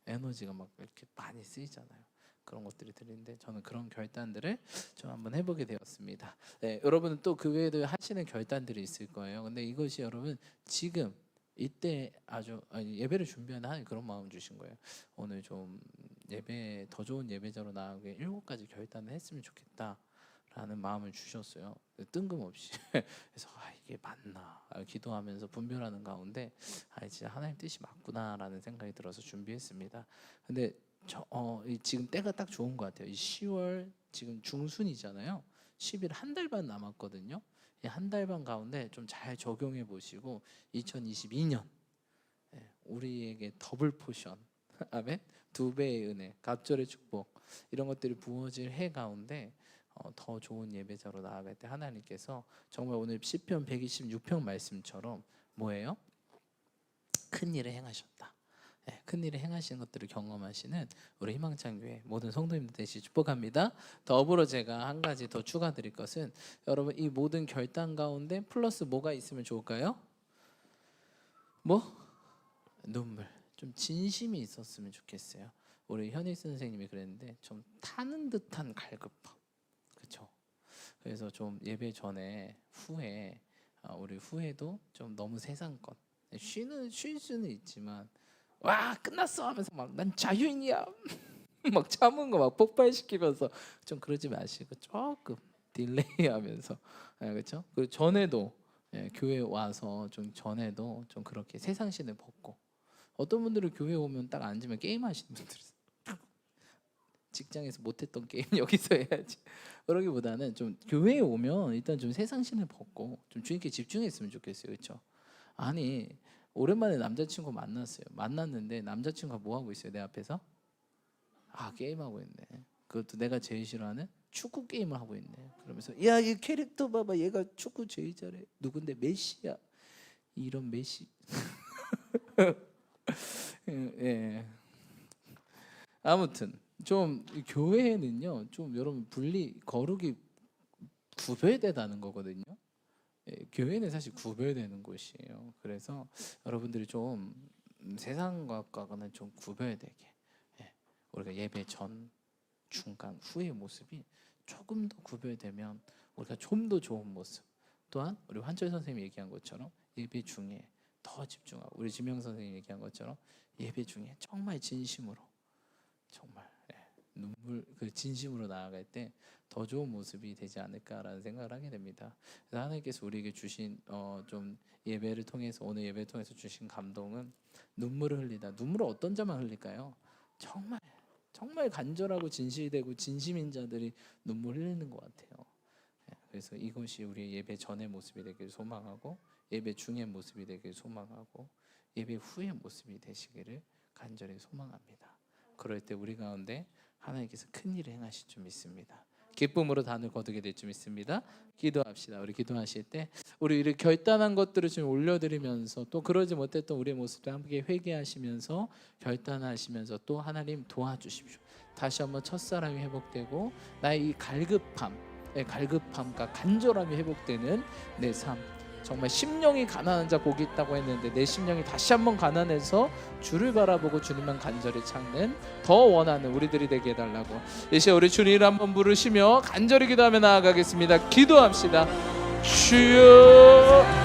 에너지가 막 이렇게 많이 쓰이잖아요. 그런 것들이 들리는데 저는 그런 결단들을 좀 한번 해보게 되었습니다. 네, 여러분은 또 그 외에도 하시는 결단들이 있을 거예요. 근데 이것이 여러분 지금 이때 예배를 준비하는 하나님 그런 마음 주신 거예요. 오늘 좀 예배 더 좋은 예배자로 나아가게 7가지 결단을 했으면 좋겠다 라는 마음을 주셨어요. 뜬금없이. 그래서 이게 맞나 기도하면서 분별하는 가운데 진짜 하나님 뜻이 맞구나라는 생각이 들어서 준비했습니다. 근데 지금 때가 딱 좋은 것 같아요. 이 10월 지금 중순이잖아요. 10일 한 달 반 남았거든요. 이 한 달 반 가운데 좀 잘 적용해 보시고 2022년 우리에게 더블 포션, 아멘, 2배의 은혜, 갑절의 축복 이런 것들이 부어질 해 가운데 더 좋은 예배자로 나아갈 때 하나님께서 정말 오늘 시편 126편 말씀처럼 뭐예요? 큰 일을 행하셨다. 큰 일을 행하시는 것들을 경험하시는 우리 희망찬교회 모든 성도님들 되시기 축복합니다. 더불어 제가 한 가지 더 추가드릴 것은 여러분 이 모든 결단 가운데 플러스 뭐가 있으면 좋을까요? 눈물. 좀 진심이 있었으면 좋겠어요. 우리 현익 선생님이 그랬는데 좀 타는 듯한 갈급함. 그렇죠? 그래서 좀 예배 전에 후에 우리 후에도 좀 너무 세상것 쉴 수는 있지만 와 끝났어 하면서 막 난 자유인이야 막 참은 거 막 폭발시키면서 좀 그러지 마시고 조금 딜레이하면서 그렇죠? 그 전에도 교회 와서 좀 전에도 좀 그렇게 세상신을 벗고 어떤 분들은 교회 오면 딱 앉으면 게임 하시는 분들 직장에서 못했던 게임 여기서 해야지 그러기보다는 좀 교회에 오면 일단 좀 세상신을 벗고 좀 주님께 집중했으면 좋겠어요. 그렇죠? 아니 오랜만에 남자친구 만났는데 남자친구가 뭐 하고 있어요? 내 앞에서 게임하고 있네. 그것도 내가 제일 싫어하는 축구 게임을 하고 있네. 그러면서 야 이 캐릭터 봐봐 얘가 축구 제일 잘해. 누군데? 메시야. 이런 메시. 예. 아무튼 좀 교회는요 좀 여러분 거룩이 구별되다는 거거든요. 교회는 사실 구별되는 곳이에요. 그래서 여러분들이 좀 세상과는 좀 구별되게 우리가 예배 전, 중간, 후의 모습이 조금 더 구별되면 우리가 좀 더 좋은 모습. 또한 우리 환철 선생님이 얘기한 것처럼 예배 중에 더 집중하고 우리 지명 선생님이 얘기한 것처럼 예배 중에 정말 진심으로 정말 눈물 진심으로 나아갈 때 더 좋은 모습이 되지 않을까라는 생각을 하게 됩니다. 그래서 하나님께서 우리에게 주신 좀 예배를 통해서 오늘 예배를 통해서 주신 감동은 눈물을 흘리다. 눈물을 어떤 자만 흘릴까요? 정말 간절하고 진실되고 진심인 자들이 눈물 흘리는 것 같아요. 그래서 이것이 우리의 예배 전의 모습이 되길 소망하고 예배 중의 모습이 되길 소망하고 예배 후의 모습이 되시기를 간절히 소망합니다. 그럴 때 우리 가운데 하나님께서 큰 일을 행하실 줄 믿습니다. 기쁨으로 단을 거두게 될 줄 믿습니다. 기도합시다. 우리 기도하실 때 우리 이렇게 결단한 것들을 좀 올려드리면서 또 그러지 못했던 우리의 모습도 함께 회개하시면서 결단하시면서 또 하나님 도와주십시오. 다시 한번 첫사랑이 회복되고 나의 이 갈급함과 간절함이 회복되는 내 삶, 정말 심령이 가난한 자 복이 있다고 했는데 내 심령이 다시 한번 가난해서 주를 바라보고 주님만 간절히 찾는 더 원하는 우리들이 되게 해달라고 이 시간 우리 주님을 한번 부르시며 간절히 기도하며 나아가겠습니다. 기도합시다. 주여